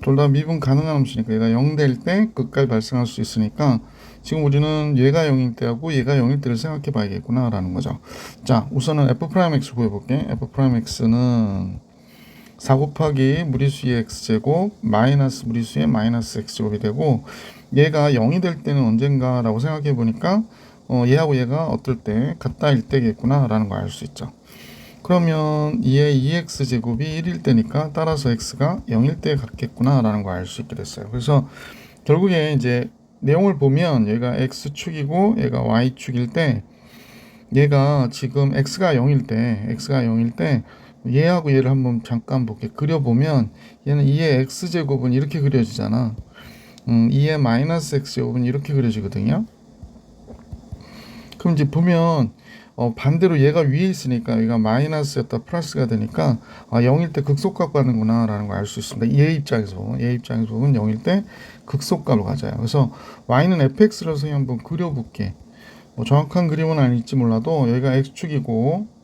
Speaker 1: 둘 다 미분 가능한 함수니까 얘가 0 될 때 극까지 발생할 수 있으니까 지금 우리는 얘가 0일 때하고 얘가 0일 때를 생각해 봐야겠구나 라는 거죠. 자, 우선은 f 프라임 x 구해볼게. f 프라임 x는 4 곱하기 무리수의 x제곱 마이너스 무리수의 마이너스 x제곱이 되고, 얘가 0이 될 때는 언젠가 라고 생각해 보니까 얘하고 얘가 어떨 때 같다일 때겠구나 라는 걸 알 수 있죠. 그러면 2의 2x제곱이 1일 때니까 따라서 x가 0일 때 같겠구나 라는 걸 알 수 있게 됐어요. 그래서 결국에 이제 내용을 보면 얘가 x축이고 얘가 y축일 때, 얘가 지금 x가 0일 때 얘하고 얘를 한번 잠깐 볼게. 그려보면 얘는 2의 x제곱은 이렇게 그려지잖아. 2의 마이너스 x제곱은 이렇게 그려지거든요. 그럼 이제 보면 반대로 얘가 위에 있으니까 얘가 마이너스였다 플러스가 되니까 0일 때 극소값 가는구나 라는 걸 알 수 있습니다. 얘 입장에서 보면 0일 때 극소값을 가져요. 그래서 y는 fx라서 한번 그려볼게. 정확한 그림은 아닐지 몰라도 여기가 x축이고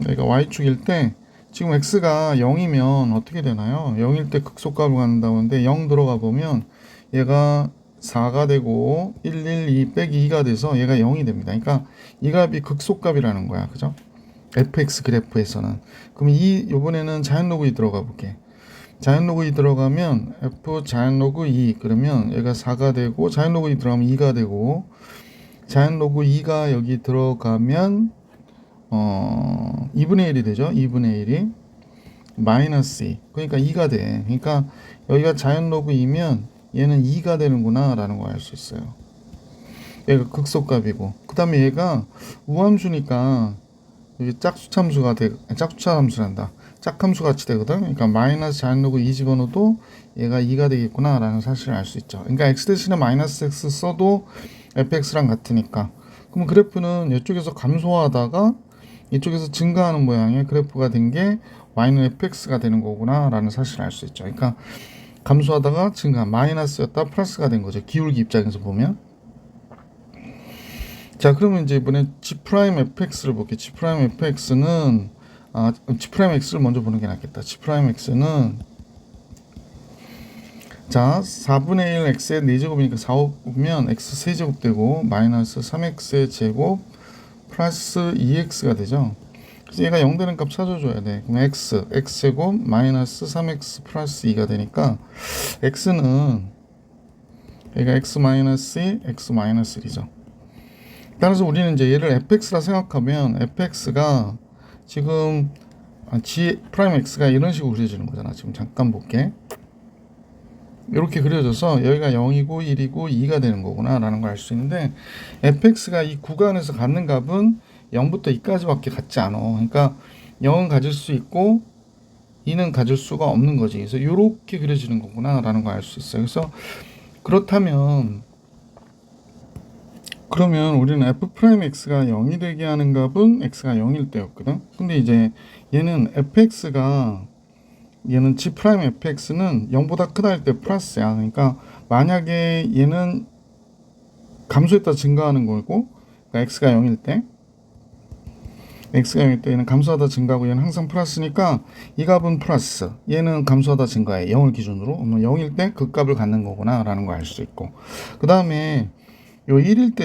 Speaker 1: 여기가 y축일 때 지금 x가 0이면 어떻게 되나요? 0일 때 극소값을 갖는다고 하는데 0 들어가 보면 얘가 4가 되고 112 빼기 2가 돼서 얘가 0이 됩니다. 그러니까 이 값이 극소값이라는 거야. 그죠? fx 그래프에서는. 그럼 요번에는 자연로그 2 들어가 볼게. 자연로그 2 들어가면 f 자연로그 2 그러면 얘가 4가 되고 자연로그 2 들어가면 2가 되고 자연로그 2가 여기 들어가면 2분의 1이 되죠. 2분의 1이 마이너스 2. 그러니까 2가 돼. 그러니까 여기가 자연로그 2면 얘는 2가 되는구나 라는 걸 알 수 있어요. 얘가 극소값이고 그 다음에 얘가 우함수니까 여기 짝수차 함수란다. 짝함수 같이 되거든. 그러니까 마이너스 자연로그 2 집어넣어도 얘가 2가 되겠구나 라는 사실을 알 수 있죠. 그러니까 x 대신에 마이너스 x 써도 fx랑 같으니까, 그럼 그래프는 이쪽에서 감소하다가 이쪽에서 증가하는 모양의 그래프가 된 게 y는 fx가 되는 거구나 라는 사실을 알 수 있죠. 그러니까 감소하다가 증가, 마이너스였다 플러스가 된 거죠. 기울기 입장에서 보면. 자, 그러면 이제 이번에 g 프라임 fx를 볼게요. g 프라임 fx는 G'X를 먼저 보는 게 낫겠다. G'X는 자 4분의 1 x의 4제곱이니까 4, 5면 x 세제곱 되고 마이너스 3x의 제곱 플러스 2x가 되죠. 그래서 얘가 0 되는 값 찾아줘야 돼. 그럼 x제곱 마이너스 3x 플러스 2가 되니까 x는 얘가 x 마이너스 2, x 마이너스 1이죠. 따라서 우리는 이제 얘를 fx라 생각하면 fx가 지금 G'X가 이런 식으로 그려지는 거잖아. 지금 잠깐 볼게. 이렇게 그려져서 여기가 0이고 1이고 2가 되는 거구나 라는 걸 알 수 있는데 fx가 이 구간에서 갖는 값은 0부터 2까지밖에 갖지 않아. 그러니까 0은 가질 수 있고 2는 가질 수가 없는 거지. 그래서 이렇게 그려지는 거구나 라는 걸 알 수 있어요. 그래서 그렇다면 그러면 우리는 f'x가 0이 되게 하는 값은 x가 0일 때였거든. 근데 이제 얘는 얘는 G'fx는 0보다 크다 할 때 플러스야. 그러니까 만약에 얘는 감소했다 증가하는 거고, 그러니까 x가 0일 때 얘는 감소하다 증가하고 얘는 항상 플러스니까 이 값은 플러스, 얘는 감소하다 증가해. 0을 기준으로. 0일 때 그 값을 갖는 거구나 라는 걸 알 수 있고, 그 다음에 요 1일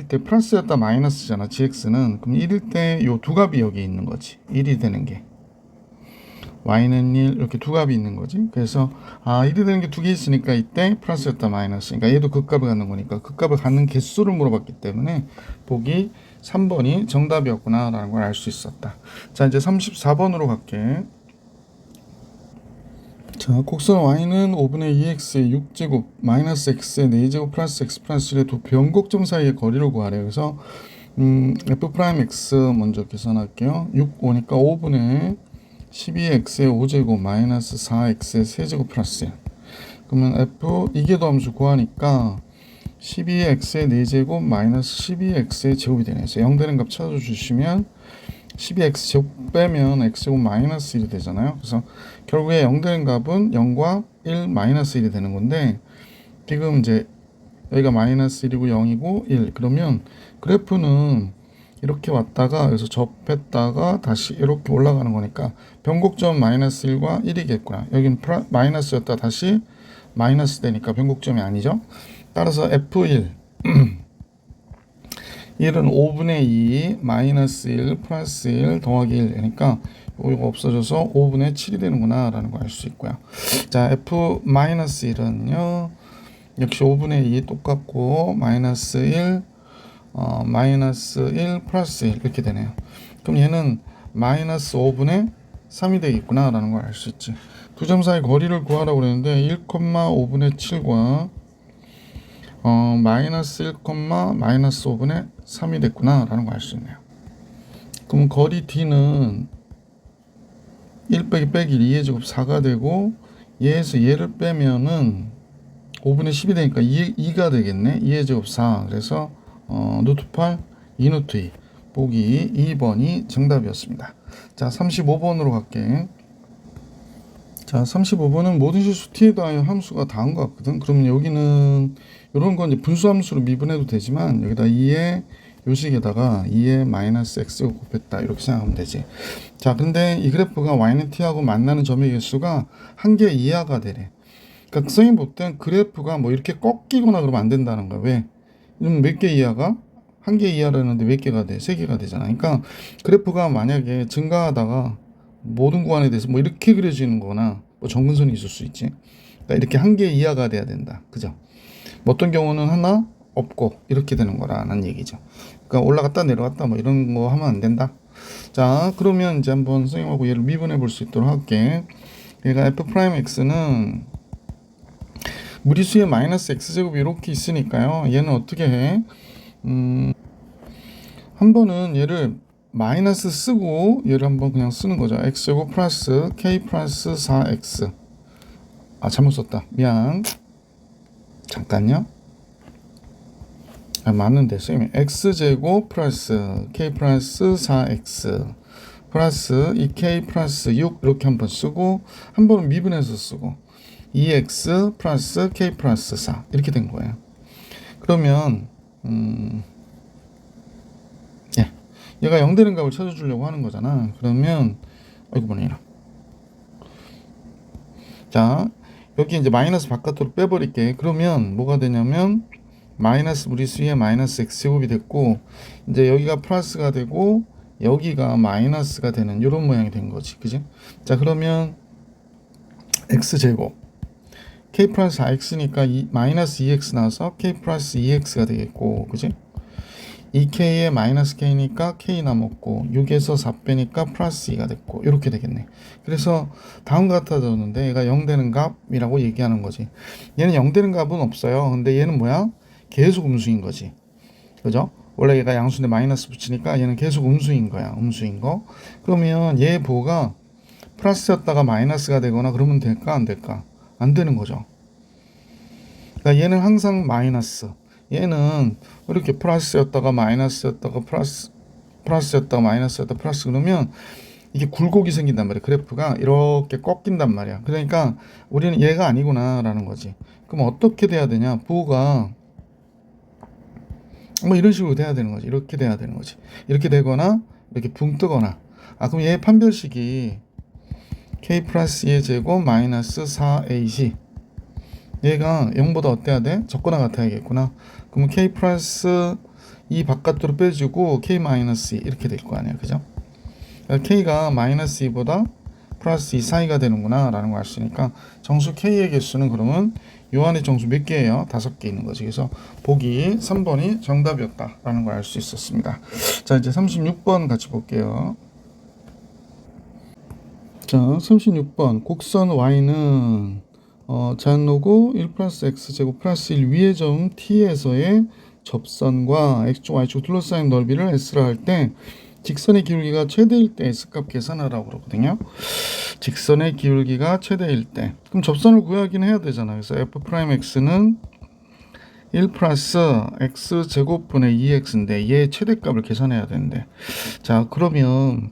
Speaker 1: 때 플러스였다 마이너스잖아. gx는. 그럼 1일 때 요 두 값이 여기 있는 거지. 1이 되는 게. y는 1 이렇게 두 값이 있는 거지. 그래서 1이 되는 게 두 개 있으니까 이때 플러스였다 마이너스. 그러니까 얘도 그 값을 갖는 거니까 그 값을 갖는 개수를 물어봤기 때문에 보기 3번이 정답이었구나 라는 걸 알 수 있었다. 자, 이제 34번으로 갈게. 자, 곡선 y는 5분의 2x의 6제곱 마이너스 x의 4제곱 플러스 x 플러스 1의 두 변곡점 사이의 거리를 구하래요. 그래서 f'x 먼저 계산할게요. 6 오니까 5분의 12x의 5제곱 마이너스 4x의 세제곱 플러스 1. 그러면 f 이계도함수 구하니까 12x의 4제곱 마이너스 12x의 제곱이 되네. 그래서 0 되는 값 찾아주시면 12x 제곱 빼면 x제곱 마이너스 1이 되잖아요. 그래서 결국에 0 되는 값은 0과 1 마이너스 1이 되는 건데, 지금 이제 여기가 마이너스 1이고 0이고 1. 그러면 그래프는 이렇게 왔다가 여기서 접했다가 다시 이렇게 올라가는 거니까 변곡점 마이너스 1과 1이겠구나. 여기는 마이너스였다 다시 마이너스 되니까 변곡점이 아니죠. 따라서 F1 1은 5분의 2 마이너스 1 플러스 1 더하기 1 그러니까 이거 없어져서 5분의 7이 되는구나 라는 걸 알 수 있고요. 자, F 마이너스 1은요 역시 5분의 2 똑같고 마이너스 1 마이너스 1 플러스 1 이렇게 되네요. 그럼 얘는 마이너스 5분의 3이 되겠구나 라는 걸 알 수 있지. 두 점 사이 거리를 구하라고 그랬는데 1,5분의 7과 마이너스 1, 마이너스 5분의 3이 됐구나 라는 걸 알 수 있네요. 그럼 거리 D는 1 빼기 2의 제곱 4가 되고 얘에서 얘를 빼면은 5분의 10이 되니까 2가 되겠네. 2의 제곱 4. 그래서 루트 8, 2 루트 2. 보기 2번이 정답이었습니다. 자, 35번으로 갈게. 자, 35번은 모든 실수 t에 더하여 함수가 다한 것 같거든. 그러면 여기는 이런 건 이제 분수함수로 미분해도 되지만 여기다 2의 요식에다가 2의 마이너스 x를 곱했다 이렇게 생각하면 되지. 자, 근데 이 그래프가 y는 t하고 만나는 점의 개수가 1개 이하가 되래. 그러니까 선생님 볼 땐 그래프가 뭐 이렇게 꺾이거나 그러면 안 된다는 거야. 왜? 이러면 몇 개 이하가? 1개 이하라는데 몇 개가 돼? 3개가 되잖아. 그러니까 그래프가 만약에 증가하다가 모든 구간에 대해서 뭐 이렇게 그려지는 거나 뭐 정근선이 있을 수 있지. 그러니까 이렇게 1개 이하가 돼야 된다. 그죠? 뭐 어떤 경우는 하나 없고 이렇게 되는 거라는 얘기죠. 그러니까 올라갔다 내려갔다 뭐 이런 거 하면 안 된다. 자, 그러면 이제 한번 선생님하고 얘를 미분해 볼 수 있도록 할게. 얘가 f'x는 무리수에 마이너스 x제곱이 이렇게 있으니까요. 얘는 어떻게 해? 한 번은 얘를 마이너스 쓰고 얘를 한번 그냥 쓰는 거죠. x제곱 플러스 k 플러스 4x. 잘못 썼다. 미안. 잠깐요. 맞는데 선생님 x제곱 플러스 k 플러스 4x 플러스 2k 플러스 6 이렇게 한번 쓰고 한 번은 미분해서 쓰고 2x 플러스 k 플러스 4 이렇게 된 거예요. 그러면 얘가 0 되는 값을 찾아주려고 하는 거잖아. 그러면 아이고 뭐냐. 자, 여기 이제 마이너스 바깥으로 빼버릴게. 그러면 뭐가 되냐면 마이너스 무리수에 마이너스 x제곱이 됐고, 이제 여기가 플러스가 되고 여기가 마이너스가 되는 이런 모양이 된 거지. 그지? 자, 그러면 x제곱 k 플러스 4x니까 마이너스 2x 나와서 k 플러스 2x가 되겠고, 그지? 2k에 마이너스 k니까 k 남았고 6에서 4 빼니까 플러스 2가 됐고 이렇게 되겠네. 그래서 다음과 같아졌는데 얘가 0 되는 값이라고 얘기하는 거지. 얘는 0 되는 값은 없어요. 근데 얘는 뭐야? 계속 음수인 거지. 그죠? 원래 얘가 양수인데 마이너스 붙이니까 얘는 계속 음수인 거야. 음수인 거. 그러면 얘 부호가 플러스였다가 마이너스가 되거나 그러면 될까 안 될까? 안 되는 거죠. 그러니까 얘는 항상 마이너스, 얘는 이렇게 플러스였다가 마이너스였다가 플러스였다가 마이너스였다가 플러스, 그러면 이게 굴곡이 생긴단 말이야. 그래프가 이렇게 꺾인단 말이야. 그러니까 우리는 얘가 아니구나 라는 거지. 그럼 어떻게 돼야 되냐? 부호가 뭐 이런 식으로 돼야 되는 거지. 이렇게 돼야 되는 거지. 이렇게 되거나 이렇게 붕 뜨거나. 그럼 얘 판별식이 k 플러스 2의 제곱 마이너스 4ac, 얘가 0보다 어때야 돼? 적거나 같아야겠구나. 그러면 k 플러스 2 바깥으로 빼주고 k 마이너스 2 이렇게 될 거 아니야. 그죠? 그러니까 k가 마이너스 2보다 플러스 2 사이가 되는구나 라는 걸 알 수 있으니까 정수 k의 개수는 그러면 요 안에 정수 몇 개예요? 5개 있는 거지. 그래서 보기 3번이 정답이었다 라는 걸 알 수 있었습니다. 자, 이제 36번 같이 볼게요. 자, 36번 곡선 y는 자연로고 1 플러스 x제곱 플러스 1 위의 점 t에서의 접선과 x축 y축 둘러싸인 넓이를 s라 할 때 직선의 기울기가 최대일 때 s값 계산하라고 그러거든요. 직선의 기울기가 최대일 때, 그럼 접선을 구하긴 해야 되잖아. 그래서 f'x는 1 플러스 x제곱분의 2x인데 얘 최대값을 계산해야 되는데, 자 그러면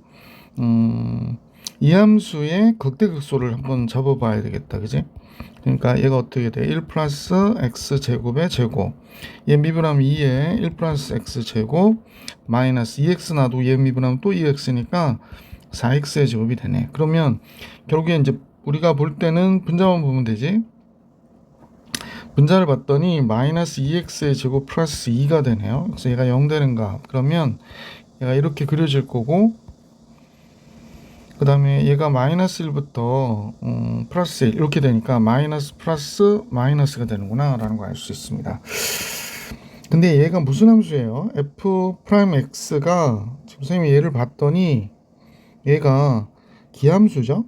Speaker 1: 이 함수의 극대극소를 한번 잡아봐야 되겠다. 그지? 그러니까 얘가 어떻게 돼? 1 플러스 x제곱의 제곱, 얘 미분하면 2에 1 플러스 x제곱 마이너스 2x 놔도 얘 미분하면 또 2x니까 4x의 제곱이 되네. 그러면 결국에 이제 우리가 볼 때는 분자만 보면 되지. 분자를 봤더니 마이너스 2x의 제곱 플러스 2가 되네요. 그래서 얘가 0 되는 값. 그러면 얘가 이렇게 그려질 거고, 그 다음에 얘가 마이너스 1부터 플러스 1 이렇게 되니까 마이너스 플러스 마이너스가 되는구나 라는 걸 알 수 있습니다. 근데 얘가 무슨 함수예요? f'x가 지금 선생님이 얘를 봤더니 얘가 기함수죠.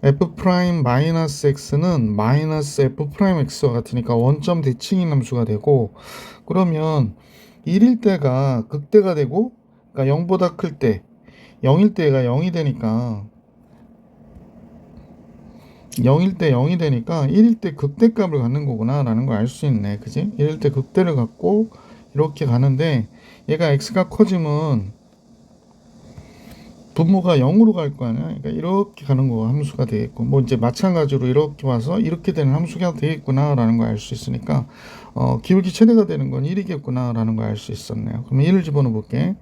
Speaker 1: f'-x는 마이너스 f'x와 같으니까 원점 대칭인 함수가 되고, 그러면 1일 때가 극대가 되고, 그러니까 0보다 클 때 0일 때 얘가 0이 되니까 0일 때 0이 되니까 1일 때 극대값을 갖는 거구나 라는 걸 알 수 있네. 그지? 1일 때 극대를 갖고 이렇게 가는데, 얘가 x가 커지면 분모가 0으로 갈 거 아니야. 그러니까 이렇게 가는 거 함수가 되겠고, 뭐 이제 마찬가지로 이렇게 와서 이렇게 되는 함수가 되겠구나 라는 걸 알 수 있으니까 기울기 최대가 되는 건 1이겠구나 라는 걸 알 수 있었네요. 그럼 1을 집어넣어 볼게.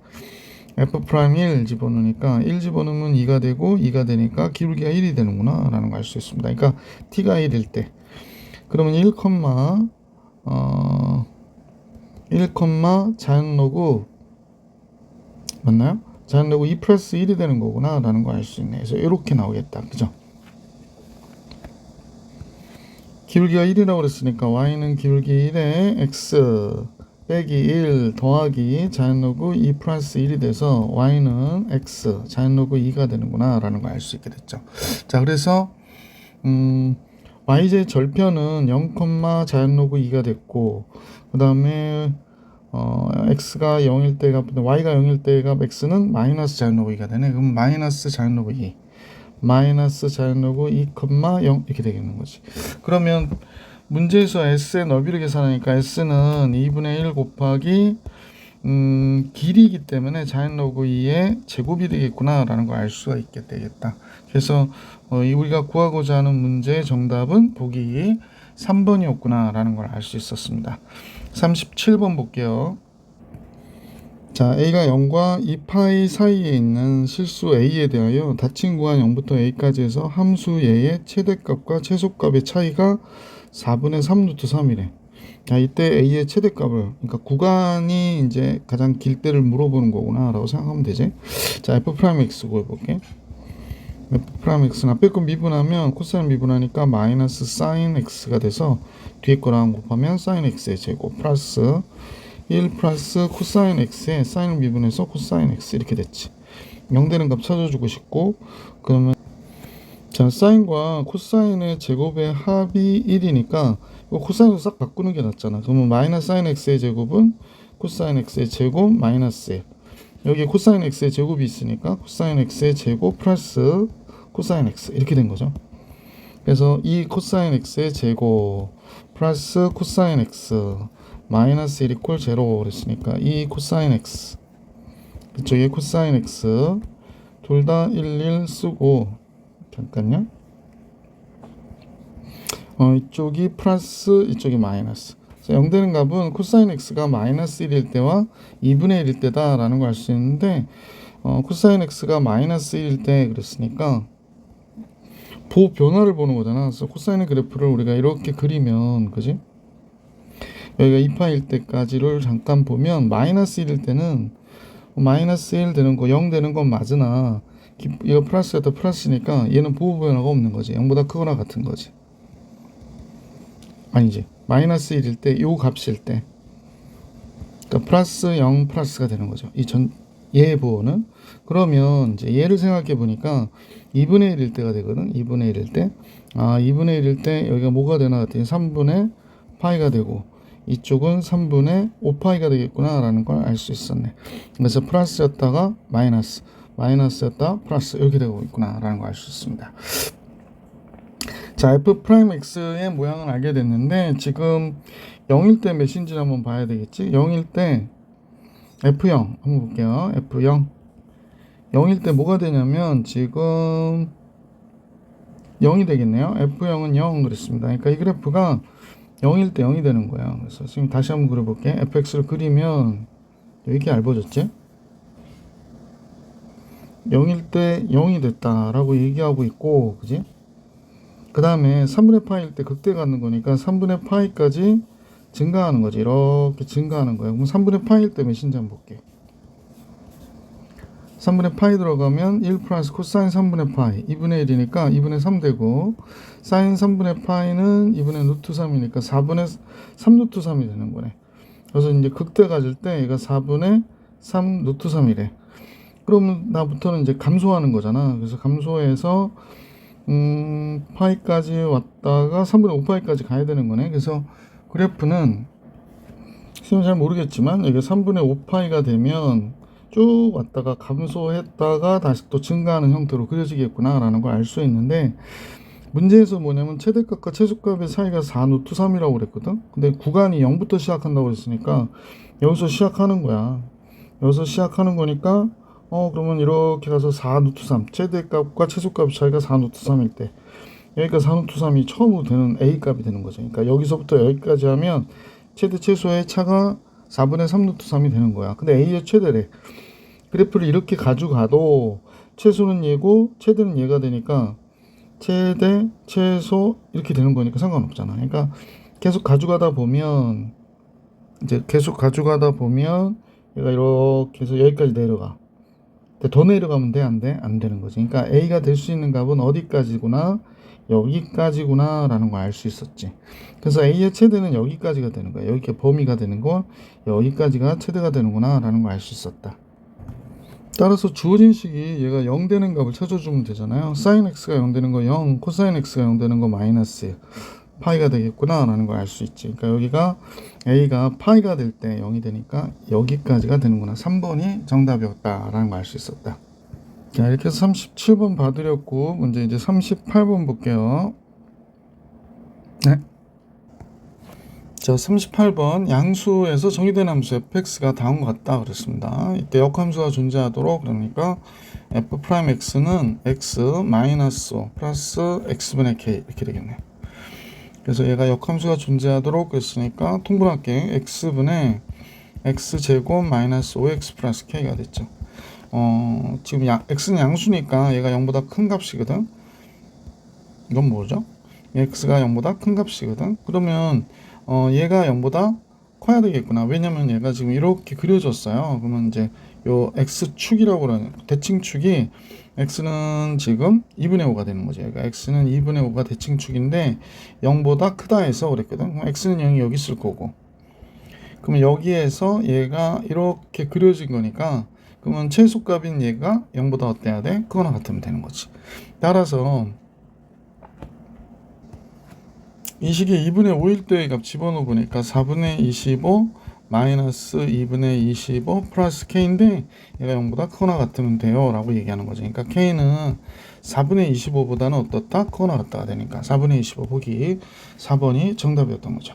Speaker 1: f'1 집어넣으니까 1 집어넣으면 2가 되고 2가 되니까 기울기가 1이 되는구나 라는 걸 알 수 있습니다. 그러니까 t가 1일 때, 그러면 1, 1, 자연로그 맞나요? 자연로그 2 플러스 1이 되는 거구나 라는 걸 알 수 있네. 그래서 이렇게 나오겠다. 그죠? 기울기가 1이라고 그랬으니까 y는 기울기 1에 x 빼기 1 더하기 자연로그 2 플러스 1이 돼서 y는 x 자연로그 2가 되는구나 라는 걸 알 수 있게 됐죠. 자, 그래서 y제 절편은 0, 자연로그 2가 됐고, 그 다음에 x가 0일 때 값, y가 0일 때 값 x는 마이너스 자연로그 2가 되네. 그럼 마이너스 자연로그 2 마이너스 자연로그 2, 0 이렇게 되겠는 거지. 그러면 문제에서 s의 넓이를 계산하니까 s는 2분의 1 곱하기 길이기 때문에 자연로그 2의 제곱이 되겠구나 라는 걸 알 수가 있게 되겠다. 그래서 우리가 구하고자 하는 문제의 정답은 보기 3번이었구나 라는 걸 알 수 있었습니다. 37번 볼게요. 자, a가 0과 2파이 사이에 있는 실수 a에 대하여 닫힌 구간 0부터 a까지 해서 함수 a의 최대값과 최소값의 차이가 4분의 3 루트 3이래. 자, 이때 a의 최대값을, 그러니까 구간이 이제 가장 길 때를 물어보는 거구나 라고 생각하면 되지. 자, f'(x) 구해볼게. f'(x는 앞에 거 미분하면 코사인 미분하니까 마이너스 사인 x가 돼서 뒤에 거랑 곱하면 사인 x의 제곱 플러스 1 플러스 코사인 x에 사인을 미분해서 코사인 x 이렇게 됐지. 0 되는 값 찾아주고 싶고, 그러면 자, 사인과 코사인의 제곱의 합이 1이니까 코사인으로 싹 바꾸는 게 낫잖아. 그러면 마이너스 사인 x의 제곱은 코사인 x의 제곱 마이너스 1. 여기 코사인 x의 제곱이 있으니까 코사인 x의 제곱 플러스 코사인 x 이렇게 된 거죠. 그래서 이 코사인 x의 제곱 플러스 코사인 x 마이너스 1 이퀄 0 그랬으니까 이 코사인 x 이쪽에 코사인 x 둘 다 1 쓰고 잠깐요. 이쪽이 플러스 이쪽이 마이너스. 0 되는 값은 코사인 x가 마이너스 1일 때와 2분의 1일 때다 라는 걸 알 수 있는데 코사인 x가 마이너스 1일 때 그랬으니까 보 변화를 보는 거잖아. 그래서 코사인의 그래프를 우리가 이렇게 그리면 그지? 여기가 2파일 때까지를 잠깐 보면 마이너스 1일 때는 마이너스 1 되는 거 0 되는 건 맞으나 이거 플러스였다 플러스니까 얘는 보호 변화가 없는 거지. 0보다 크거나 같은 거지. 아니지. 마이너스 1일 때 요 값일 때 그러니까 플러스 0 플러스가 되는 거죠. 얘의 보호는 그러면 이제 얘를 생각해 보니까 2분의 1일 때가 되거든. 2분의 1일 때 2분의 1일 때 여기가 뭐가 되나 했더니 3분의 파이가 되고 이쪽은 3분의 5파이가 되겠구나 라는 걸 알 수 있었네. 그래서 플러스였다가 마이너스 마이너스였다 플러스 이렇게 되고 있구나 라는 걸 알 수 있습니다. 자, f'x의 모양을 알게 됐는데 지금 0일 때 몇인지 한번 봐야 되겠지. 0일 때 f0 한번 볼게요. f0 0일 때 뭐가 되냐면 지금 0이 되겠네요. f0은 0 그랬습니다. 그러니까 이 그래프가 0일 때 0이 되는 거야. 그래서 지금 다시 한번 그려볼게. fx를 그리면 이렇게 얇아졌지? 0일 때 0이 됐다라고 얘기하고 있고, 그지? 그 다음에 3분의 파이일 때 극대 가는 거니까 3분의 파이까지 증가하는 거지. 이렇게 증가하는 거야. 그럼 3분의 파이일 때 몇인지 한번 볼게. 3분의 파이 들어가면 1 플러스 코사인 3분의 파이 2분의 1이니까 2분의 3 되고 사인 3분의 파이는 2분의 루트 3이니까 4분의 3 루트 3이 되는 거네. 그래서 이제 극대 가질 때 얘가 4분의 3 루트 3이래. 그러면 나부터는 이제 감소하는 거잖아. 그래서 감소해서 파이까지 왔다가 3분의 5파이까지 가야 되는 거네. 그래서 그래프는 지금 잘 모르겠지만 이게 3분의 5파이가 되면 쭉 왔다가 감소했다가 다시 또 증가하는 형태로 그려지겠구나 라는 걸 알 수 있는데 문제에서 뭐냐면 최대값과 최소값의 사이가 4 루트 3이라고 그랬거든. 근데 구간이 0부터 시작한다고 그랬으니까 여기서 시작하는 거야. 여기서 시작하는 거니까 그러면 이렇게 가서 4 루트 3 최대값과 최소값 차이가 4 루트 3일 때 여기가 4 루트 3이 처음으로 되는 A 값이 되는 거죠. 그러니까 여기서부터 여기까지 하면 최대 최소의 차가 4분의 3 루트 3이 되는 거야. 근데 A의 최대래. 그래프를 이렇게 가져가도 최소는 얘고 최대는 얘가 되니까 최대 최소 이렇게 되는 거니까 상관없잖아. 그러니까 계속 가져가다 보면 얘가 이렇게 해서 여기까지 내려가. 더 내려가면 돼? 안 돼? 안 되는 거지. 그러니까 A가 될 수 있는 값은 어디까지구나? 여기까지구나 라는 걸 알 수 있었지. 그래서 A의 최대는 여기까지가 되는 거야. 여기 범위가 되는 거 여기까지가 최대가 되는구나 라는 걸 알 수 있었다. 따라서 주어진 식이 얘가 0 되는 값을 찾아주면 되잖아요. sin x가 0 되는 거 0, 코사인 x가 0 되는 거 마이너스 1, 파이가 되겠구나 라는 걸 알 수 있지. 그러니까 여기가 a가 파이가 될 때 0이 되니까 여기까지가 되는구나. 3번이 정답이었다 라는 걸 알 수 있었다. 자, 이렇게 해서 37번 봐드렸고 문제 이제 38번 볼게요. 네. 자, 38번 양수에서 정의된 함수 fx가 다음과 같다 그랬습니다. 이때 역함수가 존재하도록 그러니까 f'x는 x 마이너스 5 플러스 x분의 k 이렇게 되겠네요. 그래서 얘가 역함수가 존재하도록 그랬으니까 통분할게. x분의 x제곱 마이너스 5x 플러스 k가 됐죠. 지금 x는 양수니까 얘가 0보다 큰 값이거든. 이건 뭐죠? x가 0보다 큰 값이거든. 그러면 얘가 0보다 커야 되겠구나. 왜냐면 얘가 지금 이렇게 그려졌어요. 그러면 이제 요 x축이라고 그러는 대칭축이 x는 지금 2분의 5가 되는 거죠. 얘가 x는 2분의 5가 대칭축인데 0보다 크다 해서 그랬거든. 그럼 x는 0이 여기 있을 거고. 그러면 여기에서 얘가 이렇게 그려진 거니까 그러면 최소값인 얘가 0보다 어때야 돼? 크거나 같으면 되는 거지. 따라서 이 식에 2분의 5일 때의 값 집어넣어 보니까 4분의 25 마이너스 2분의 25 플러스 k인데 얘가 0보다 크거나 같으면 돼요 라고 얘기하는 거죠. 그러니까 k는 4분의 25보다는 어떻다? 크거나 같다가 되니까 4분의 25 보기 4번이 정답이었던 거죠.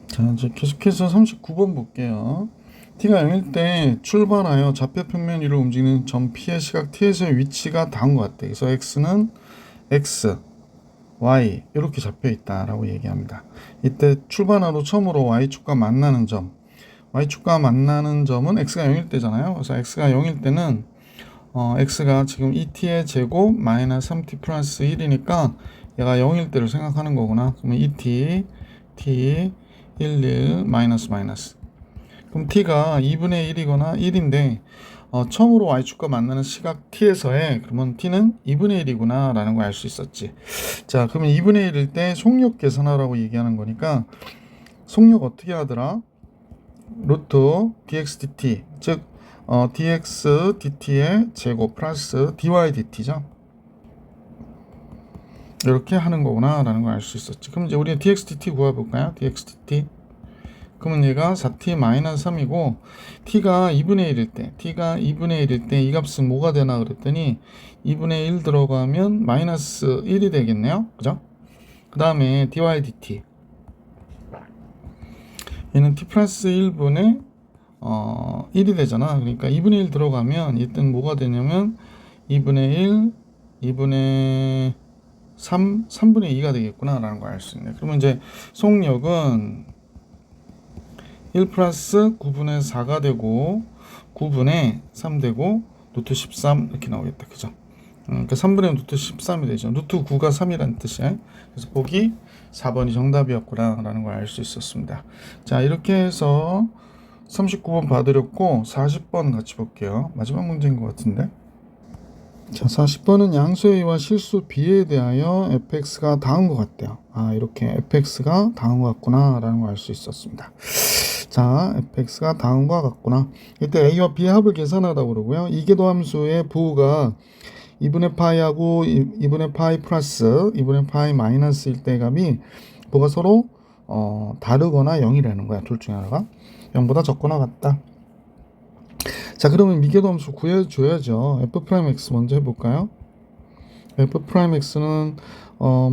Speaker 1: 자, 이제 계속해서 39번 볼게요. t가 0일 때 출발하여 좌표 평면 위로 움직이는 점 P의 시각 T에서의 위치가 다음과 같대. 그래서 x는 x, y 이렇게 잡혀 있다라고 얘기합니다. 이때 출발하로 처음으로 y축과 만나는 점, y축과 만나는 점은 x가 0일 때잖아요. 그래서 x가 0일 때는 x가 지금 2t의 제곱 마이너스 3t 플러스 1이니까 얘가 0일 때를 생각하는 거구나. 그러면 2t, t, 1, 마이너스. 그럼 t가 2분의 1이거나 1인데 처음으로 y축과 만나는 시각 t에서의 그러면 t는 2분의 1이구나 라는 걸 알 수 있었지. 자, 그러면 2분의 1일 때 속력 계산하라고 얘기하는 거니까 속력 어떻게 하더라? 루트 dx dt 즉 dx dt의 제곱 플러스 dy dt죠. 이렇게 하는 거구나 라는 걸 알 수 있었지. 그럼 이제 우리 dx dt 구해볼까요? dx dt 그러면 얘가 4t-3이고 t가 2분의 1일 때 t가 2분의 1일 때 이 값은 뭐가 되나 그랬더니 2분의 1 들어가면 마이너스 1이 되겠네요. 그죠? 그 다음에 dy dt 얘는 t 플러스 1분의 1이 되잖아. 그러니까 2분의 1 들어가면 이때는 뭐가 되냐면 2분의 1, 2분의 3, 3분의 2가 되겠구나 라는 걸 알 수 있네. 그러면 이제 속력은 1 플러스 9분의 4가 되고 9분의 3 되고 루트 13 이렇게 나오겠다. 그죠? 그러니까 3분의 루트 13이 되죠. 루트 9가 3이라는 뜻이에요. 그래서 보기 4번이 정답이었구나 라는 걸 알 수 있었습니다. 자, 이렇게 해서 39번 봐드렸고 40번 같이 볼게요. 마지막 문제인 것 같은데. 자, 40번은 양수 A와 실수 B에 대하여 fx가 다음과 같대요. 이렇게 fx가 다음과 같구나 라는 걸 알 수 있었습니다. 자, fx가 다음과 같구나. 이때 a와 b의 합을 계산하라고 그러고요. 이계도 함수의 부호가 2분의 파이하고 2분의 파이 플러스 2분의 파이 마이너스일 때 값이 부호가 서로 다르거나 0이라는 거야. 둘 중에 하나가 0보다 적거나 같다. 자, 그러면 미계도 함수 구해줘야죠. f'x 먼저 해볼까요? f'x는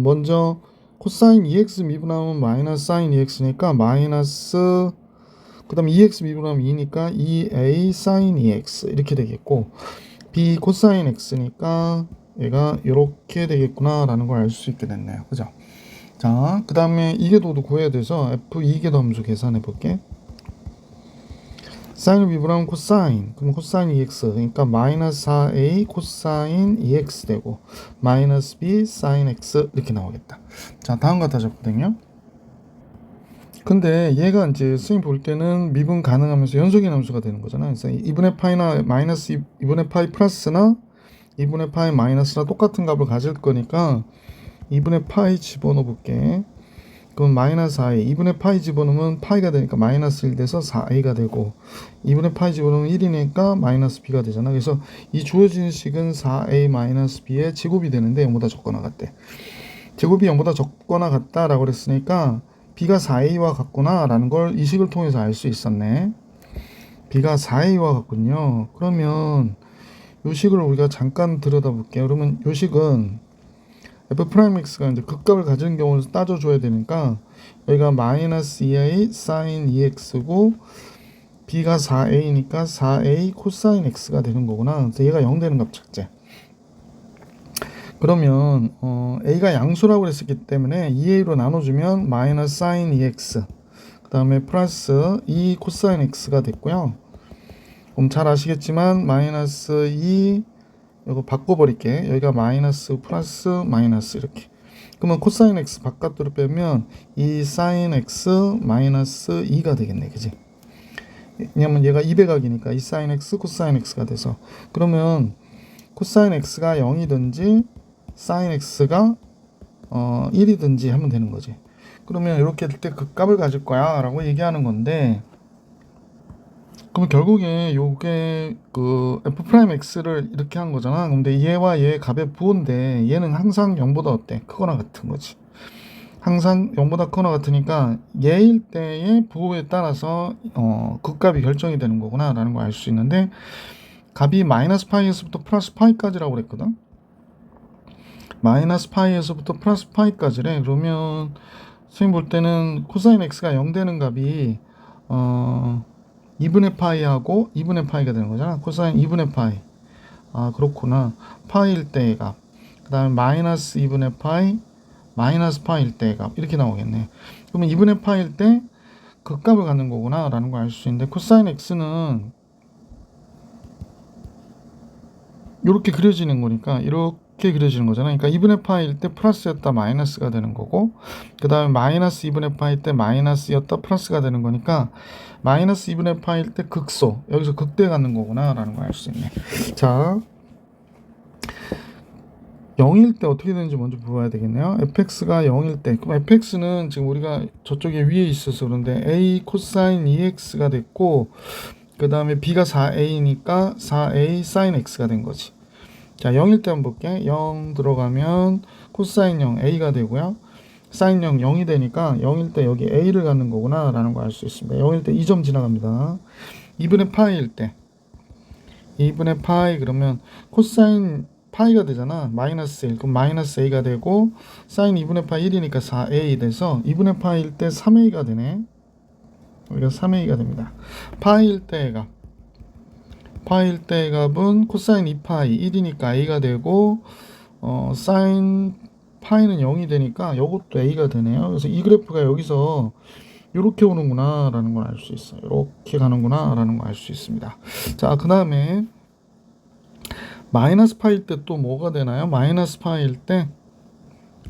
Speaker 1: 먼저 코사인 2x 미분하면 마이너스 사인 2x니까 마이너스 그 다음에 2x 미분하면 2니까 2a 사인 2x 이렇게 되겠고 b 코사인 x니까 얘가 이렇게 되겠구나 라는 걸 알 수 있게 됐네요. 그죠? 자, 그 다음에 이계도도 구해야 돼서 f 이계도 함수 계산해 볼게. 사인을 미분하면 코사인, 그럼 코사인 2x 그러니까 마이너스 4a 코사인 2x 되고 마이너스 b 사인 x 이렇게 나오겠다. 자, 다음 같아 졌거든요. 근데 얘가 이제 선생님 볼 때는 미분 가능하면서 연속인 함수가 되는 거잖아요. 그래서 2분의 파이나 마이너스 2분의 파이 플러스나 2분의 파이 마이너스나 똑같은 값을 가질 거니까 2분의 파이 집어넣어 볼게. 그럼 마이너스 4a 2분의 파이 집어넣으면 파이가 되니까 마이너스 1 돼서 4a가 되고 2분의 파이 집어넣으면 1이니까 마이너스 b가 되잖아. 그래서 이 주어진 식은 4a 마이너스 b의 제곱이 되는데 0보다 적거나 같대. 제곱이 0보다 적거나 같다라고 그랬으니까 b가 4a와 같구나 라는 걸 이 식을 통해서 알 수 있었네. b가 4a와 같군요. 그러면 이 식을 우리가 잠깐 들여다볼게요. 그러면 이 식은 f'x가 이제 극값을 가진 경우를 따져줘야 되니까 여기가 마이너스 2a 사인 2x고 b가 4a니까 4a 코사인 x가 되는 거구나. 그래서 얘가 0 되는 값 찾재. 그러면 a가 양수라고 그랬었기 때문에 2a로 나눠주면 마이너스 사인 2x 그 다음에 플러스 2 코사인 x가 됐고요. 그럼 잘 아시겠지만 마이너스 2 이거 바꿔버릴게. 여기가 마이너스 플러스 마이너스 이렇게. 그러면 코사인 x 바깥으로 빼면 이 사인 x 마이너스 2가 되겠네. 그지? 왜냐면 얘가 200각이니까 이 사인 x 코사인 x가 돼서, 그러면 코사인 x가 0이든지 사인 x가 1이든지 하면 되는 거지. 그러면 이렇게 될 때 그 값을 가질 거야 라고 얘기하는 건데, 그럼 결국에 요게 그 f'x를 이렇게 한 거잖아. 근데 얘와 얘의 값의 부호인데 얘는 항상 0보다 어때? 크거나 같은 거지. 항상 0보다 크거나 같으니까 얘일 때의 부호에 따라서 그 값이 결정이 되는 거구나 라는 걸 알 수 있는데, 값이 마이너스 파이에서부터 플러스 파이까지라고 그랬거든. 마이너스 파이에서부터 플러스 파이까지래. 그러면 선생님 볼 때는 코사인 x가 0 되는 값이 2분의 파이하고 2분의 파이가 되는 거잖아. 코사인 2분의 파이. 아, 그렇구나. 파이일 때의 값. 그 다음에 마이너스 2분의 파이, 마이너스 파이일 때의 값. 이렇게 나오겠네. 그러면 2분의 파이일 때 그 값을 갖는 거구나 라는 걸 알 수 있는데, 코사인 x는 이렇게 그려지는 거니까 이렇게 그려지는 거잖아. 그러니까 2분의 파이일 때 플러스였다 마이너스가 되는 거고, 그 다음에 마이너스 2분의 파일 때 마이너스였다 플러스가 되는 거니까 마이너스 2분의 파일 때 극소, 여기서 극대 갖는 거구나 라는 걸 알 수 있네. 자, 0일 때 어떻게 되는지 먼저 봐야 되겠네요. fx가 0일 때, 그럼 fx는 지금 우리가 저쪽에 위에 있어서 그런데 a 코사인 2x가 됐고, 그 다음에 b가 4a니까 4a 사인 x가 된 거지. 자, 0일 때 한번 볼게. 0 들어가면 코사인 0 a가 되고요. 사인 0 0이 되니까 0일 때 여기 a를 갖는 거구나 라는 걸 알 수 있습니다. 0일 때 2점 지나갑니다. 2분의 파이일 때 2분의 파이, 그러면 코사인 파이가 되잖아. 마이너스 1. 그럼 마이너스 a가 되고, 사인 2분의 파이 1이니까 4a 돼서 2분의 파이일 때 3a가 되네. 여기가 3a가 됩니다. 파이일 때의 값. 파이일 때의 값은 코사인 2파이 1이니까 a가 되고, 사인 파이는 0이 되니까 이것도 a가 되네요. 그래서 이 그래프가 여기서 이렇게 오는구나 라는 걸 알 수 있어요. 이렇게 가는구나 라는 걸 알 수 있습니다. 자, 그 다음에 마이너스 파일 때 또 뭐가 되나요? 마이너스 파일 때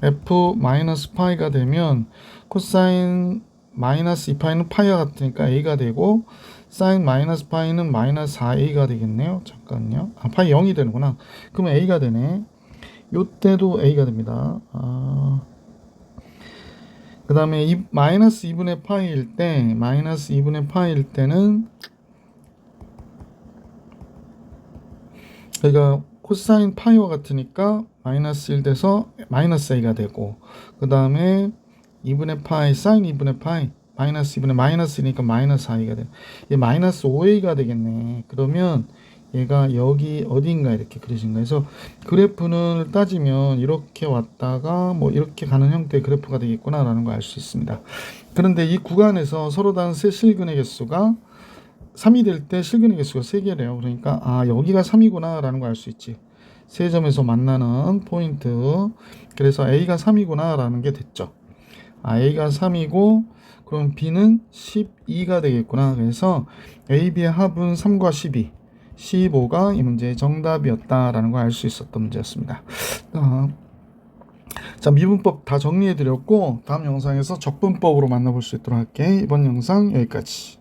Speaker 1: f 마이너스 파이가 되면 코사인 마이너스 2파이는 파이와 같으니까 a가 되고, 사인 마이너스 파이는 마이너스 4a가 되겠네요. 잠깐요. 아, 파이 0이 되는구나. 그러면 a가 되네. 요때도 a가 됩니다. 그 다음에 마이너스 2분의 파이일 때, 마이너스 2분의 파이일 때는 그러니까 코사인 파이와 같으니까 마이너스 1 돼서 마이너스 a가 되고, 그 다음에 2분의 파이, 사인 2분의 파이, 마이너스 2분의 마이너스 1이니까 마이너스 4a가 돼. 얘 마이너스 5a가 되겠네. 그러면 얘가 여기 어딘가 이렇게 그려진 거예요. 그래서 그래프를 따지면 이렇게 왔다가 뭐 이렇게 가는 형태의 그래프가 되겠구나 라는 걸 알 수 있습니다. 그런데 이 구간에서 서로 다른 세 실근의 개수가 3이 될 때 실근의 개수가 3개래요. 그러니까 아, 여기가 3이구나 라는 걸 알 수 있지. 세 점에서 만나는 포인트. 그래서 A가 3이구나 라는 게 됐죠. 아, A가 3이고 그럼 B는 12가 되겠구나. 그래서 A, B의 합은 3과 12, 15가 이 문제의 정답이었다라는 걸 알 수 있었던 문제였습니다. 자, 미분법 다 정리해 드렸고 다음 영상에서 적분법으로 만나볼 수 있도록 할게. 이번 영상 여기까지.